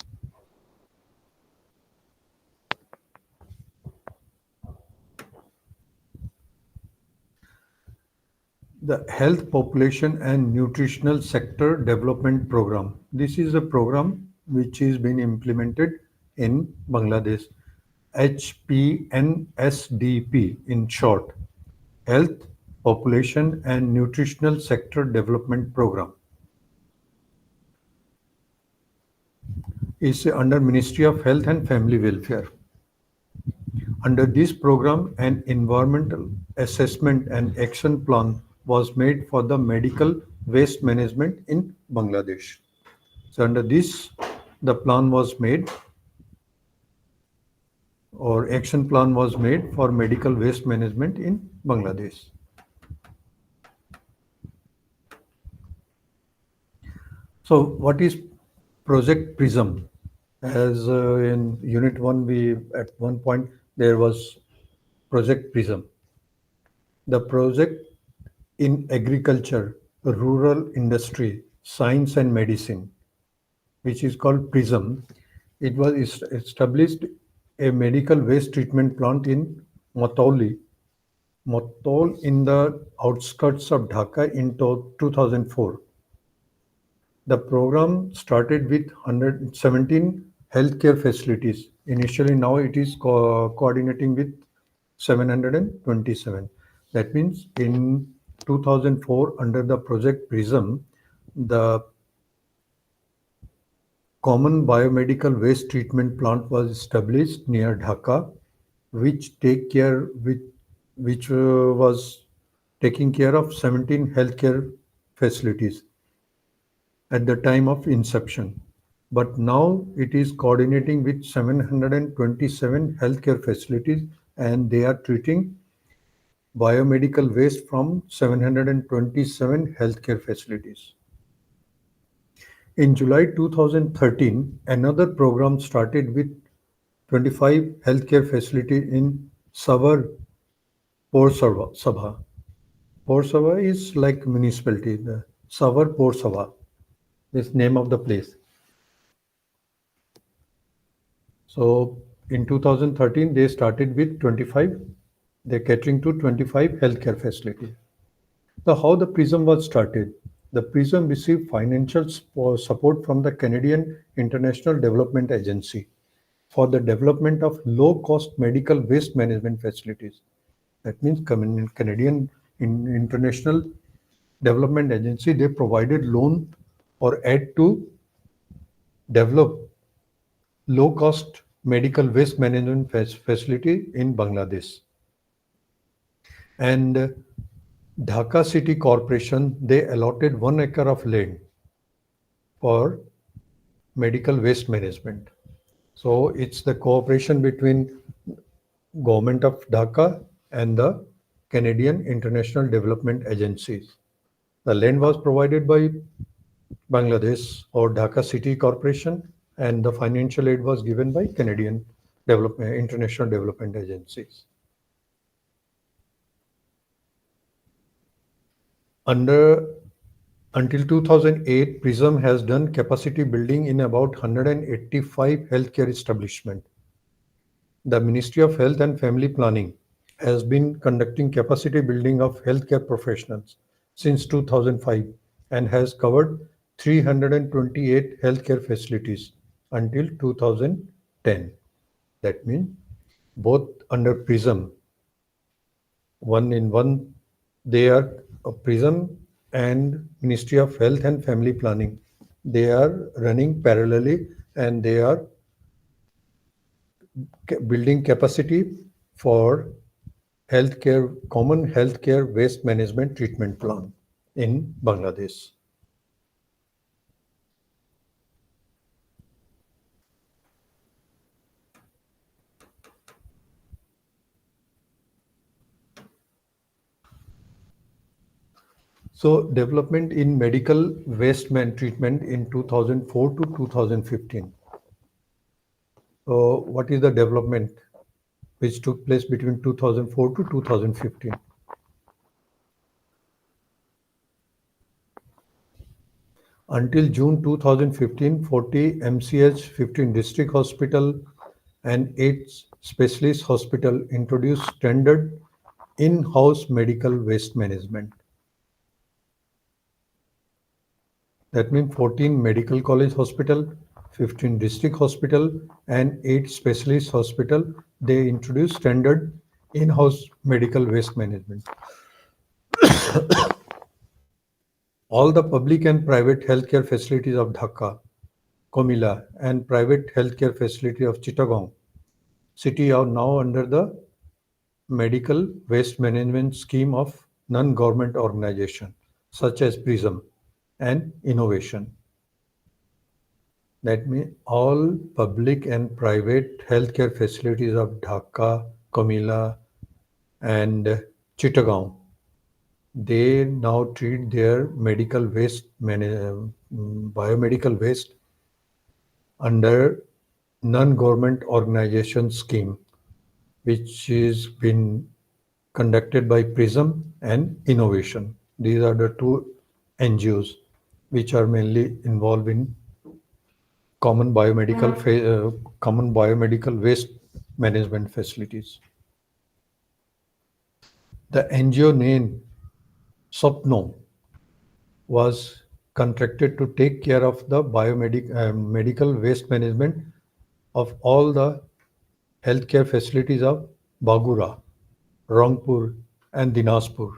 The Health Population and Nutritional Sector Development Program. This is a program which is being implemented in Bangladesh. HPNSDP in short, Health, Population and Nutritional Sector Development Program, is under Ministry of Health and Family Welfare. Under this program, an environmental assessment and action plan was made for the medical waste management in Bangladesh. So under this, the plan was made, or action plan was made for medical waste management in Bangladesh. So what is Project Prism? As in Unit 1, we at one point there was Project Prism. The project in agriculture, rural industry, science and medicine, which is called PRISM, it was established a medical waste treatment plant in Matauli, Matol in the outskirts of Dhaka in 2004. The program started with 117 healthcare facilities. Initially, now it is coordinating with 727. That means in 2004, under the Project PRISM, the common biomedical waste treatment plant was established near Dhaka, which was taking care of 17 healthcare facilities at the time of inception. But now it is coordinating with 727 healthcare facilities, and they are treating biomedical waste from 727 healthcare facilities. In July 2013, another program started with 25 healthcare facilities in Savar Sabha. Sabha is like municipality, the Savar Sabha, this name of the place. So in 2013, they started with 25, they're catering to 25 healthcare facilities. So how the PRISM was started? The PRISM received financial support from the Canadian International Development Agency for the development of low-cost medical waste management facilities. That means Canadian International Development Agency, they provided loan or aid to develop low-cost medical waste management facility in Bangladesh. And Dhaka City Corporation, they allotted 1 acre of land for medical waste management. So it's the cooperation between Government of Dhaka and the Canadian International Development Agencies. The land was provided by Bangladesh or Dhaka City Corporation, and the financial aid was given by Canadian International Development Agencies. Until 2008, PRISM has done capacity building in about 185 healthcare establishments. The Ministry of Health and Family Planning has been conducting capacity building of healthcare professionals since 2005 and has covered 328 healthcare facilities until 2010. That means both under PRISM, they are PRISM and Ministry of Health and Family Planning. They are running parallelly, and they are building capacity for common healthcare waste management treatment plan in Bangladesh. So development in medical waste treatment in 2004 to 2015. So what is the development which took place between 2004 to 2015? Until June 2015, 40 MCH, 15 district hospital and 8 specialist hospital introduced standard in-house medical waste management. That means 14 medical college hospital, 15 district hospital, and 8 specialist hospital. They introduced standard in-house medical waste management. All the public and private healthcare facilities of Dhaka, Comilla, and private healthcare facility of Chittagong city are now under the medical waste management scheme of non-government organization such as PRISM and Innovation. That means all public and private healthcare facilities of Dhaka, Comilla, and Chittagong, they now treat their medical waste, biomedical waste under non-government organization scheme, which is been conducted by PRISM and Innovation. These are the two NGOs which are mainly involved in common biomedical waste management facilities. The NGO name SOPNO was contracted to take care of the medical waste management of all the healthcare facilities of Bagura, Rangpur, and Dinaspur.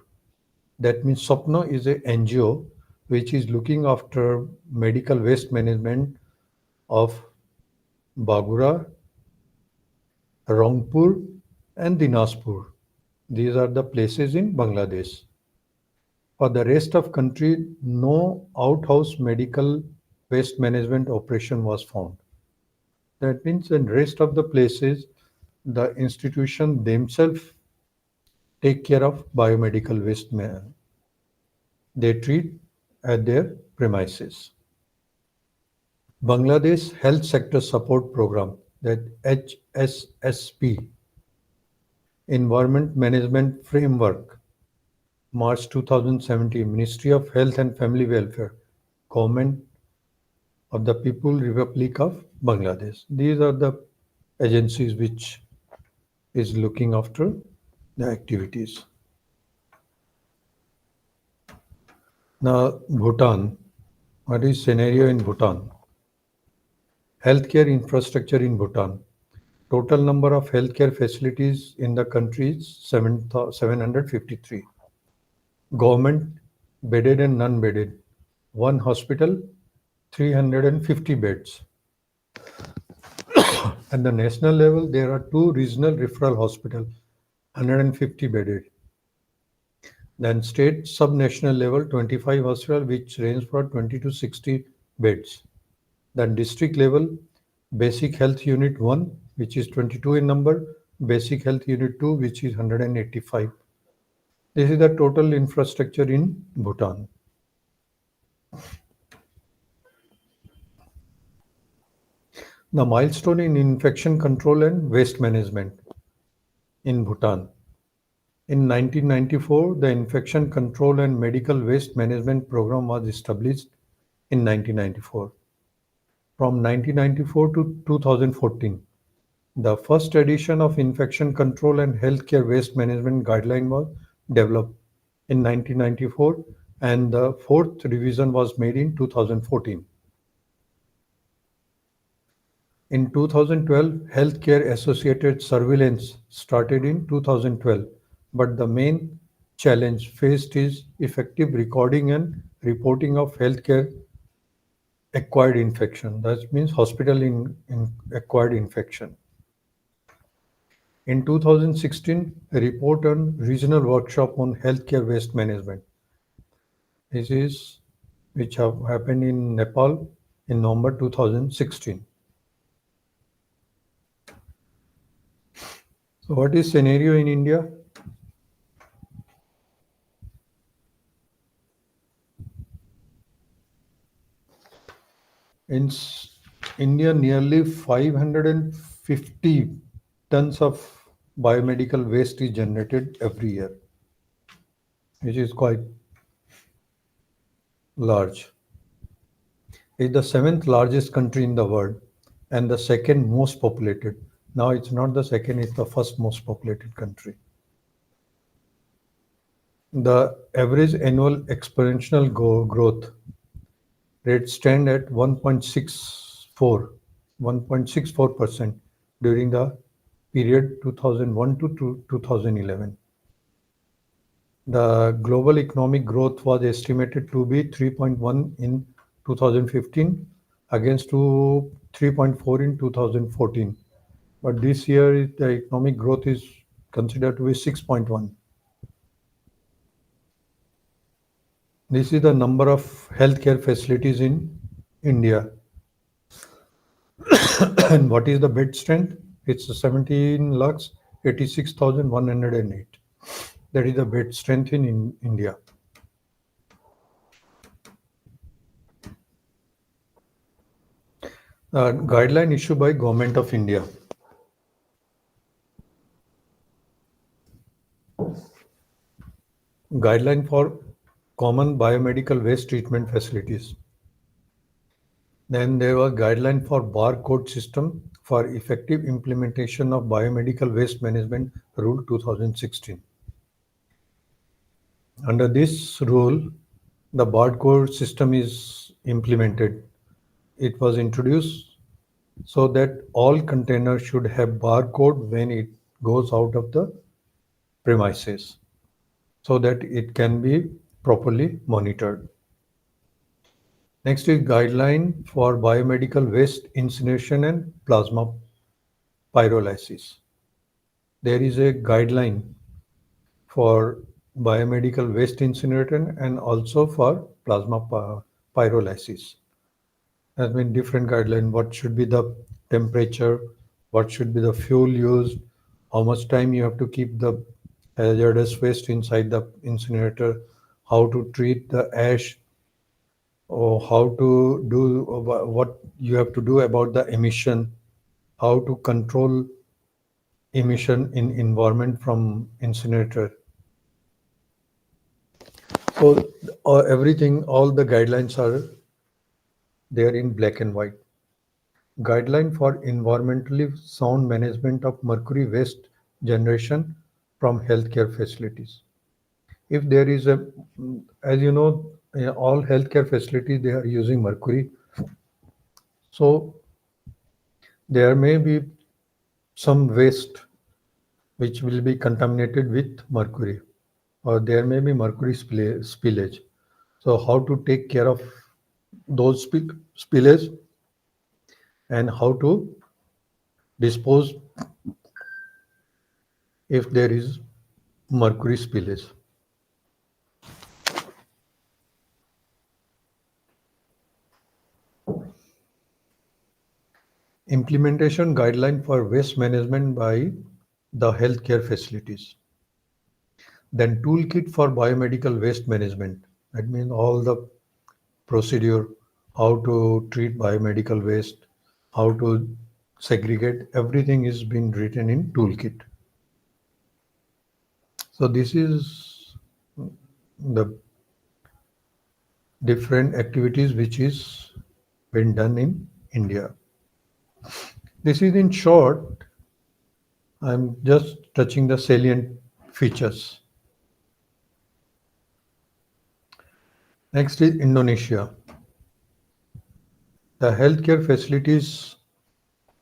That means SOPNO is a NGO which is looking after medical waste management of Bagura, Rangpur, and Dinaspur. These are the places in Bangladesh. For the rest of country, no outhouse medical waste management operation was found. That means in rest of the places, the institution themselves take care of biomedical waste. They treat at their premises. Bangladesh Health Sector Support Program, that HSSP, Environment Management Framework, March 2017, Ministry of Health and Family Welfare, Government of the People Republic of Bangladesh. These are the agencies which is looking after the activities. Now, Bhutan. What is scenario in Bhutan? Healthcare infrastructure in Bhutan. Total number of healthcare facilities in the country is 753. Government, bedded and non-bedded. One hospital, 350 beds. At the national level, there are 2 regional referral hospitals, 150 bedded. Then state sub-national level, 25 hospitals, which range from 20 to 60 beds. Then district level, basic health unit 1, which is 22 in number, basic health unit 2, which is 185. This is the total infrastructure in Bhutan. The milestone in infection control and waste management in Bhutan. In 1994, the Infection Control and Medical Waste Management Program was established in 1994. From 1994 to 2014, the first edition of Infection Control and Healthcare Waste Management Guideline was developed in 1994, and the 4th revision was made in 2014. In 2012, healthcare associated surveillance started in 2012, but the main challenge faced is effective recording and reporting of healthcare acquired infection. That means hospital in acquired infection. In 2016, a report on regional workshop on healthcare waste management. This is which have happened in Nepal in November 2016. So what is scenario in India? In India, nearly 550 tons of biomedical waste is generated every year, which is quite large. It's the 7th largest country in the world and the 2nd most populated. Now it's not the 2nd, it's the 1st most populated country. The average annual exponential growth rate stand at 1.65 1.64% during the period 2001 to 2011. The global economic growth was estimated to be 3.1 in 2015 against to 3.4 in 2014. But this year, the economic growth is considered to be 6.1. This is the number of healthcare facilities in India. And what is the bed strength? It's 17 lakhs 86,108. That is the bed strength in India. Guideline issued by Government of India. Guideline for common biomedical waste treatment facilities. Then there was guideline for barcode system for effective implementation of biomedical waste management rule 2016. Under this rule, the barcode system is implemented. It was introduced so that all containers should have barcode when it goes out of the premises, so that it can be properly monitored. Next is guideline for biomedical waste incineration and plasma pyrolysis. There is a guideline for biomedical waste incineration and also for plasma pyrolysis. Has been different guideline. What should be the temperature? What should be the fuel used? How much time you have to keep the hazardous waste inside the incinerator? How to treat the ash? Or how to do what you have to do about the emission? How to control emission in environment from incinerator? So everything, all the guidelines are there in black and white. Guideline for environmentally sound management of mercury waste generation from healthcare facilities. If there is a, as you know, all healthcare facilities, they are using mercury. So there may be some waste which will be contaminated with mercury, or there may be mercury spillage. So how to take care of those spillage and how to dispose if there is mercury spillage. Implementation guideline for waste management by the healthcare facilities. Then toolkit for biomedical waste management. That means all the procedure, how to treat biomedical waste, how to segregate, everything is being written in toolkit. So this is the different activities which is been done in India. This is in short. I'm just touching the salient features. Next is Indonesia. The healthcare facilities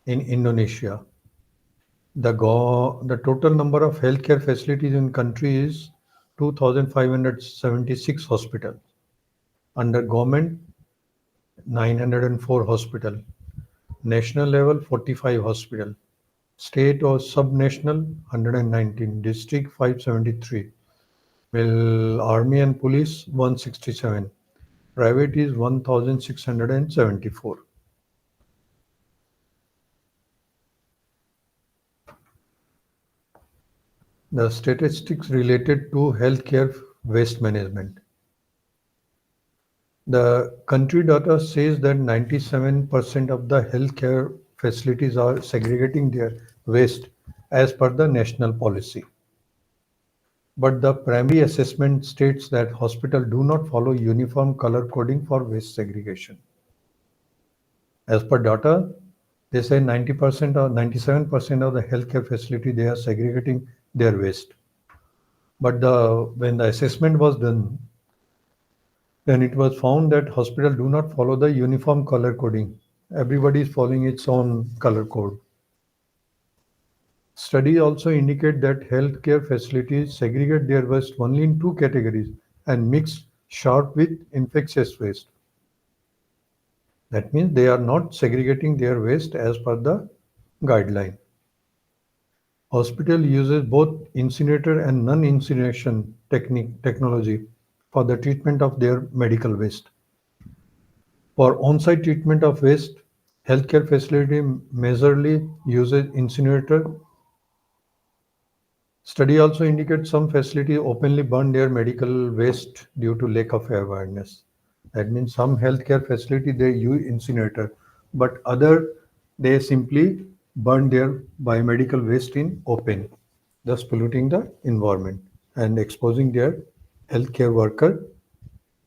in Indonesia. The total number of healthcare facilities in country is 2,576 hospitals. Under government, 904 hospital. National level, 45 hospital. State or sub-national, 119. District, 573. Well, Army and Police, 167. Private is 1,674. The statistics related to healthcare waste management. The country data says that 97% of the healthcare facilities are segregating their waste as per the national policy. But the primary assessment states that hospitals do not follow uniform color coding for waste segregation. As per data, they say 90% or 97% of the healthcare facility, they are segregating their waste. But when the assessment was done, then it was found that hospitals do not follow the uniform color coding everybody is following its own color code. Studies also indicate that healthcare facilities segregate their waste only in two categories and mix sharp with infectious waste. That means they are not segregating their waste as per the guideline. Hospital uses both incinerator and non-incineration technology for the treatment of their medical waste. For on-site treatment of waste, healthcare facility majorly uses incinerator. Study also indicates some facilities openly burn their medical waste due to lack of awareness. That means some healthcare facility they use incinerator, but other they simply burn their biomedical waste in open, thus polluting the environment and exposing their healthcare worker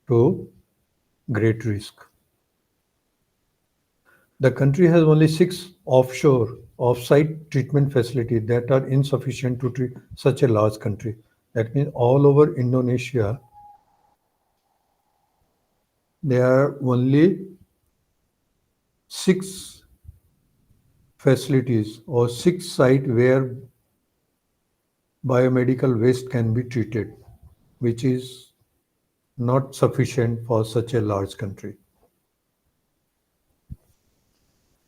to great risk. The country has only 6 offshore, off-site treatment facilities that are insufficient to treat such a large country. That means all over Indonesia, there are only 6 facilities or 6 sites where biomedical waste can be treated, which is not sufficient for such a large country.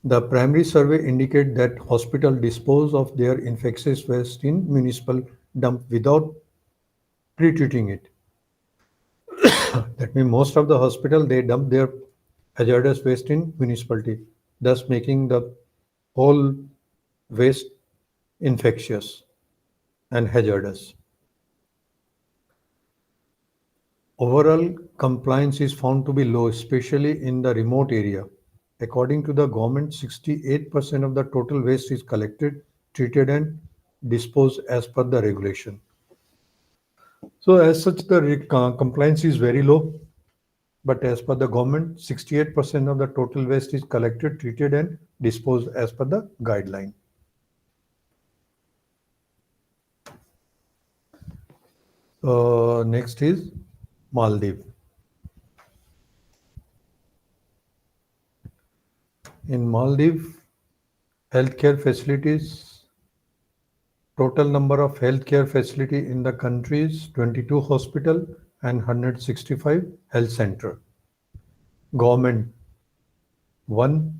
The primary survey indicate that hospitals dispose of their infectious waste in municipal dump without pre-treating it. That means most of the hospital they dump their hazardous waste in municipality, thus making the whole waste infectious and hazardous. Overall compliance is found to be low, especially in the remote area. According to the government, 68% of the total waste is collected, treated and disposed as per the regulation. So as such, the compliance is very low. But as per the government, 68% of the total waste is collected, treated, and disposed as per the guideline. Next is Maldives. In Maldives, healthcare facilities, total number of healthcare facility in the country is 22 hospital and 165 health center. Government 1,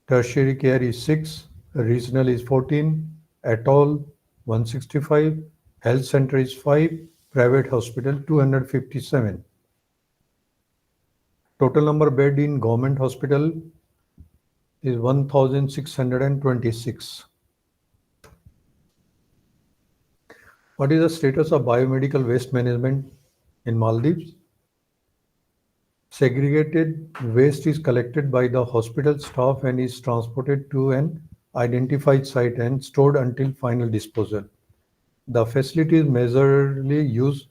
tertiary care is 6, regional is 14, atoll 165, health center is 5, private hospital 257. Total number bed in government hospital is 1626. What is the status of biomedical waste management in Maldives? Segregated waste is collected by the hospital staff and is transported to an identified site and stored until final disposal. The facilities majorly use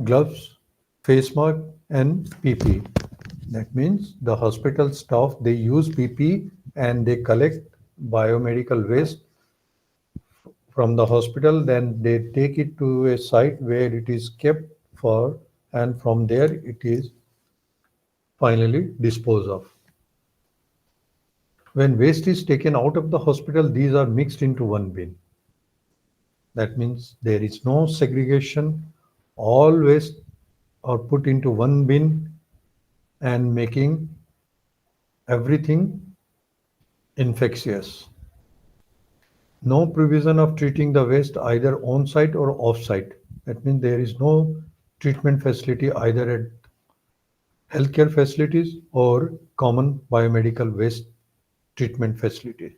gloves, face mask, and PP. That means the hospital staff they use PP and they collect biomedical waste from the hospital. Then they take it to a site where it is kept for, and from there it is finally disposed of. When waste is taken out of the hospital, these are mixed into one bin. That means there is no segregation. All waste are put into one bin and making everything infectious. No provision of treating the waste either on-site or off-site. That means there is no treatment facility either at healthcare facilities or common biomedical waste treatment facilities.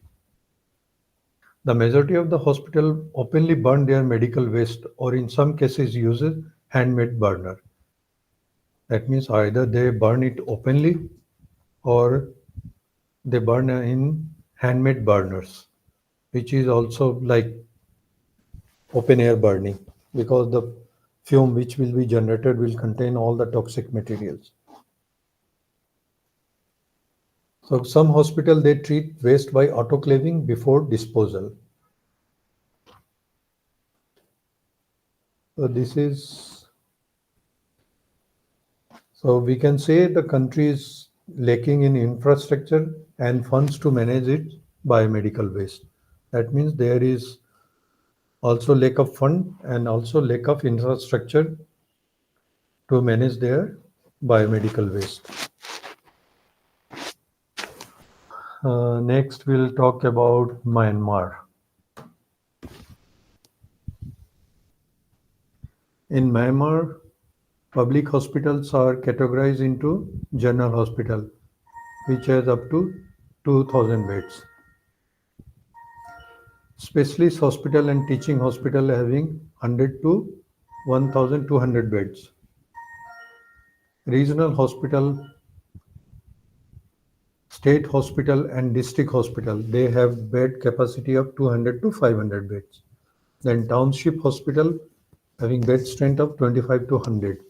The majority of the hospital openly burn their medical waste or in some cases uses handmade burner. That means either they burn it openly or they burn in handmade burners, which is also like open air burning because the fume which will be generated will contain all the toxic materials. So some hospital they treat waste by autoclaving before disposal. So this is, so we can say the country is lacking in infrastructure and funds to manage it biomedical waste. That means there is also lack of fund and also lack of infrastructure to manage their biomedical waste. Next, we'll talk about Myanmar. In Myanmar, public hospitals are categorized into general hospital, which has up to 2,000 beds. Specialist hospital and teaching hospital having 100 to 1,200 beds. Regional hospital, state hospital and district hospital, they have bed capacity of 200 to 500 beds. Then township hospital having bed strength of 25 to 100.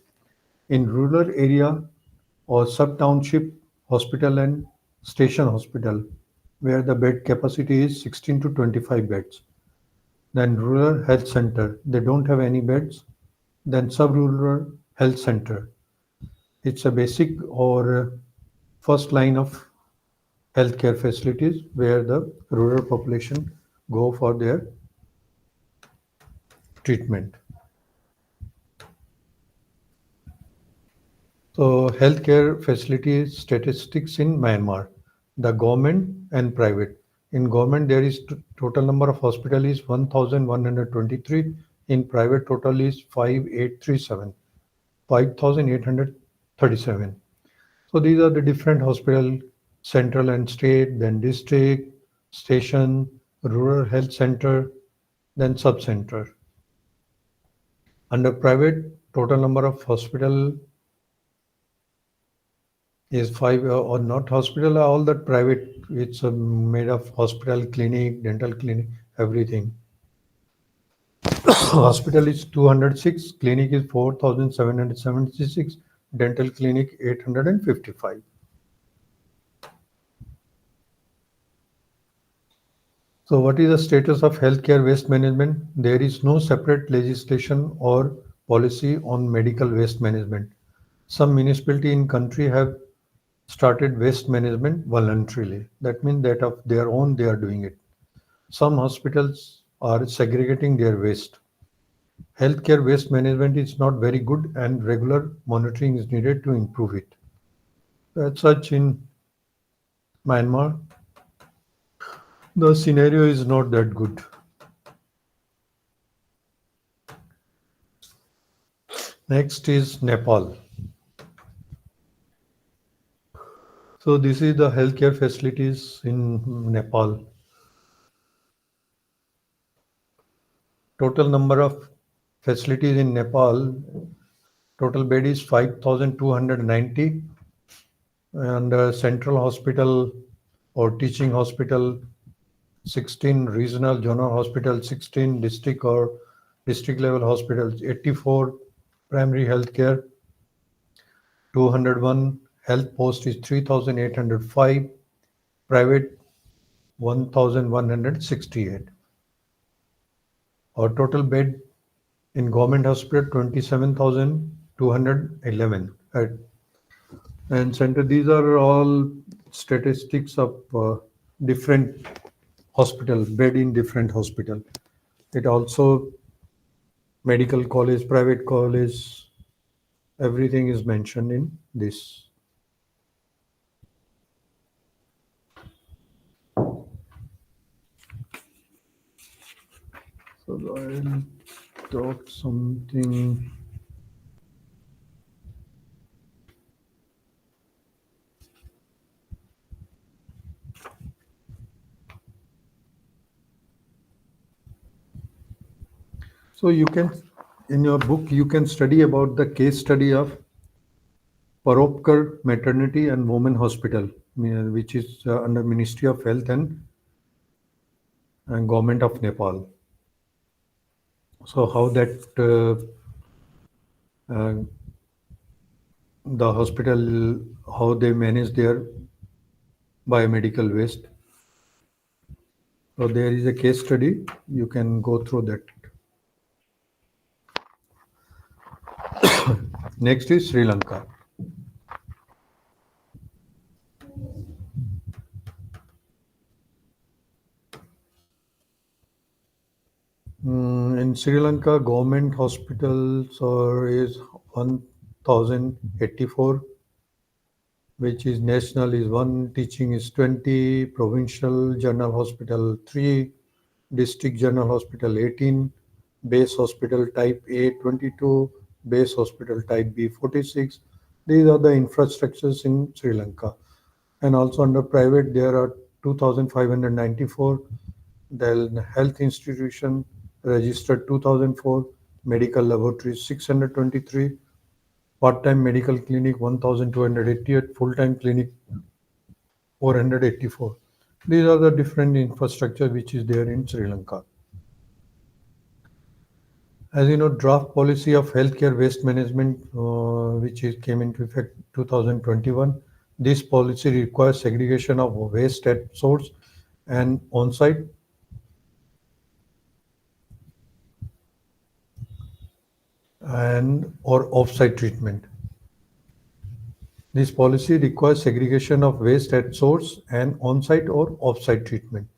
In rural area or sub-township hospital and station hospital, where the bed capacity is 16 to 25 beds. Then rural health center, they don't have any beds. Then sub-rural health center. It's a basic or first line of healthcare facilities where the rural population go for their treatment. So healthcare facilities statistics in Myanmar, the government and private. In government, there is total number of hospital is 1,123. In private, total is 5,837, 5,837. So these are the different hospital, central and state, then district, station, rural health center, then sub-center. Under private, total number of hospital is 5 or not hospital, all that private, it's made of hospital, clinic, dental clinic, everything. Hospital is 206, clinic is 4,776, dental clinic 855. So what is the status of healthcare waste management? There is no separate legislation or policy on medical waste management. Some municipality in country have started waste management voluntarily. That means that of their own they are doing it. Some hospitals are segregating their waste. Healthcare waste management is not very good and regular monitoring is needed to improve it. As such, in Myanmar, the scenario is not that good. Next is Nepal. So this is the healthcare facilities in Nepal. Total number of facilities in Nepal, total bed is 5,290, and central hospital or teaching hospital 16, regional general hospital 16, district or district level hospitals 84, primary healthcare 201, health post is 3,805, private 1,168. Our total bed in government hospital 27,211. Right. And center, these are all statistics of different hospital, bed in different hospital. It also medical college, private college, everything is mentioned in this. So I'll talk something. So you can, in your book, you can study about the case study of Paropkar Maternity and Women Hospital, which is under Ministry of Health and Government of Nepal. So how that the hospital, how they manage their biomedical waste. So there is a case study, you can go through that. Next is Sri Lanka. In Sri Lanka, government hospitals is 1,084, which is national is 1, teaching is 20, provincial general hospital 3, district general hospital 18, base hospital type A 22, base hospital type B 46. These are the infrastructures in Sri Lanka. And also under private, there are 2,594. Then health institution registered 2004, medical laboratories 623, part-time medical clinic 1,288, full-time clinic 484. These are the different infrastructure which is there in Sri Lanka. As you know, draft policy of healthcare waste management, came into effect 2021. This policy requires segregation of waste at source and on-site and or off-site treatment. This policy requires segregation of waste at source and on-site or off-site treatment.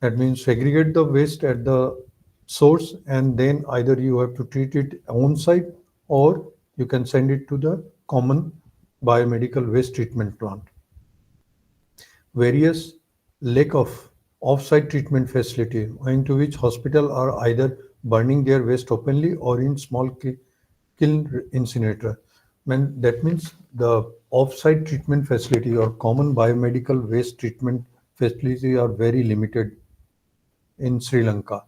That means segregate the waste at the source and then either you have to treat it on-site or you can send it to the common biomedical waste treatment plant. Various lack of off-site treatment facility owing to which hospital are either burning their waste openly or in small kiln incinerator. That means the off-site treatment facility or common biomedical waste treatment facility are very limited in Sri Lanka.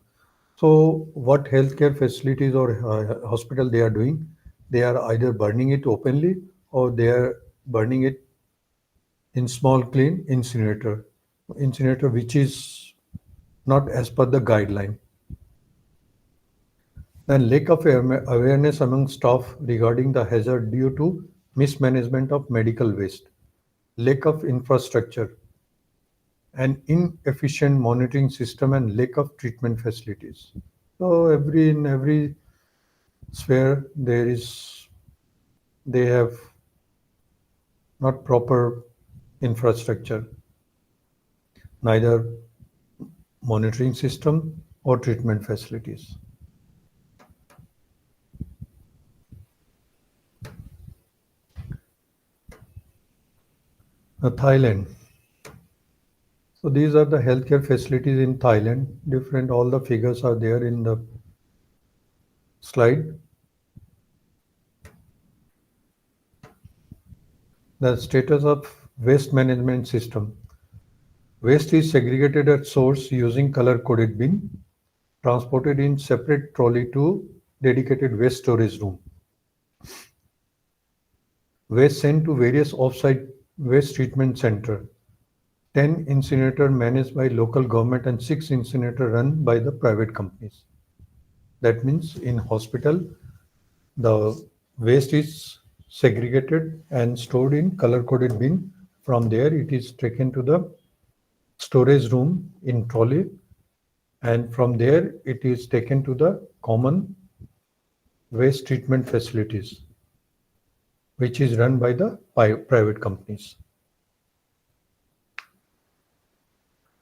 So what healthcare facilities or hospital they are doing? They are either burning it openly or they are burning it in small clean incinerator which is not as per the guideline. Then lack of awareness among staff regarding the hazard due to mismanagement of medical waste, lack of infrastructure, and inefficient monitoring system and lack of treatment facilities. So in every sphere they have not proper infrastructure, neither monitoring system or treatment facilities. Thailand. So these are the healthcare facilities in Thailand. Different, all the figures are there in the slide. The status of waste management system. Waste is segregated at source using color-coded bin, transported in separate trolley to dedicated waste storage room. Waste sent to various off-site waste treatment center. 10 incinerator managed by local government and 6 incinerator run by the private companies. That means in hospital, the waste is segregated and stored in color-coded bin. From there, it is taken to the storage room in trolley, and from there, it is taken to the common waste treatment facilities, which is run by the private companies.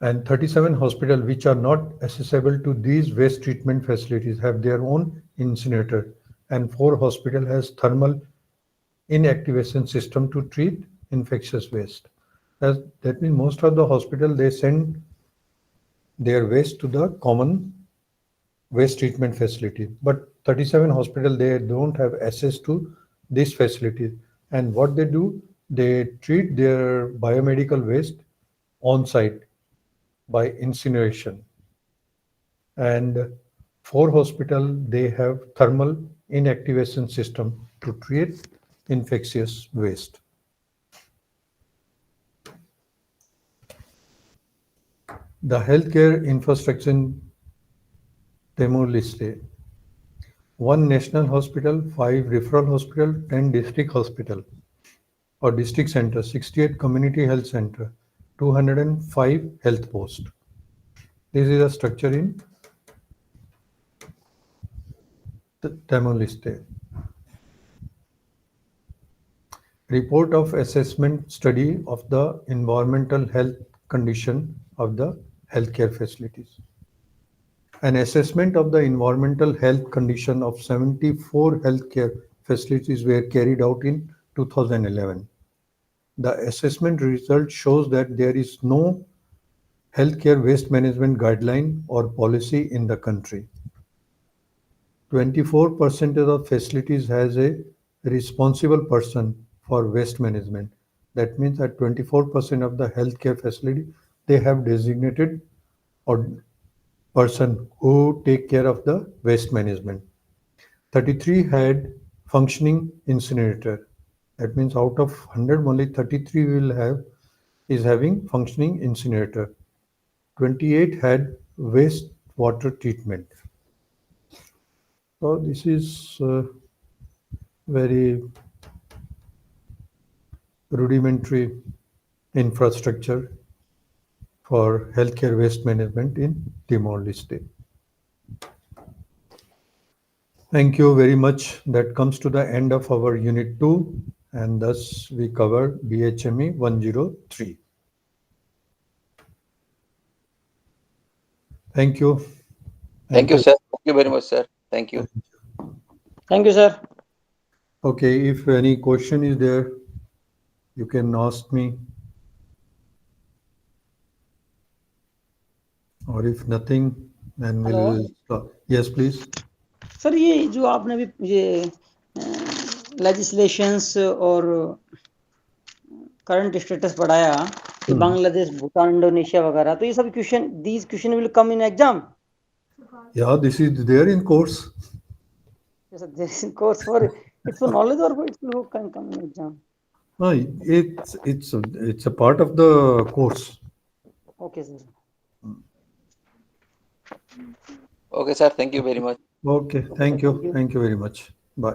And 37 hospitals which are not accessible to these waste treatment facilities have their own incinerator, and 4 hospitals has thermal inactivation system to treat infectious waste. That means most of the hospital they send their waste to the common waste treatment facility, but 37 hospital they don't have access to this facility. And what they do, they treat their biomedical waste on site by incineration, and 4 hospital they have thermal inactivation system to treat infectious waste. The healthcare infrastructure in Timor-Leste: 1 national hospital, 5 referral hospital, 10 district hospital or district center, 68 community health center, 205 health posts. This is a structure in Timor-Leste. Report of assessment study of the environmental health condition of the healthcare facilities. An assessment of the environmental health condition of 74 healthcare facilities were carried out in 2011. The assessment result shows that there is no healthcare waste management guideline or policy in the country. 24% of facilities has a responsible person for waste management. That means that 24% of the healthcare facility, they have designated or person who take care of the waste management. 33 had functioning incinerator. That means out of 100, only 33 will have is having functioning incinerator. 28 had waste water treatment. So this is very rudimentary infrastructure for healthcare waste management in Timor-Leste. Thank you very much. That comes to the end of our Unit 2, and thus we cover BHME 103. Thank you. Thank you, sir. Thank you very much, sir. Thank you. Thank you, sir. Okay, if any question is there, you can ask me. Or if nothing, then we'll stop. Yes, please. Sir ये जो आपने भी ये legislations और current status पढ़ाया कि Bangladesh, Bhutan, Indonesia वगैरह, तो ये सब question, these question will come in exam. Yeah, this is there in course. Yes, sir, there is course for it's for knowledge or it will come in exam. It's a part of the course. Okay, sir. Okay, sir. Thank you very much. Okay, thank you. Thank you very much. Bye.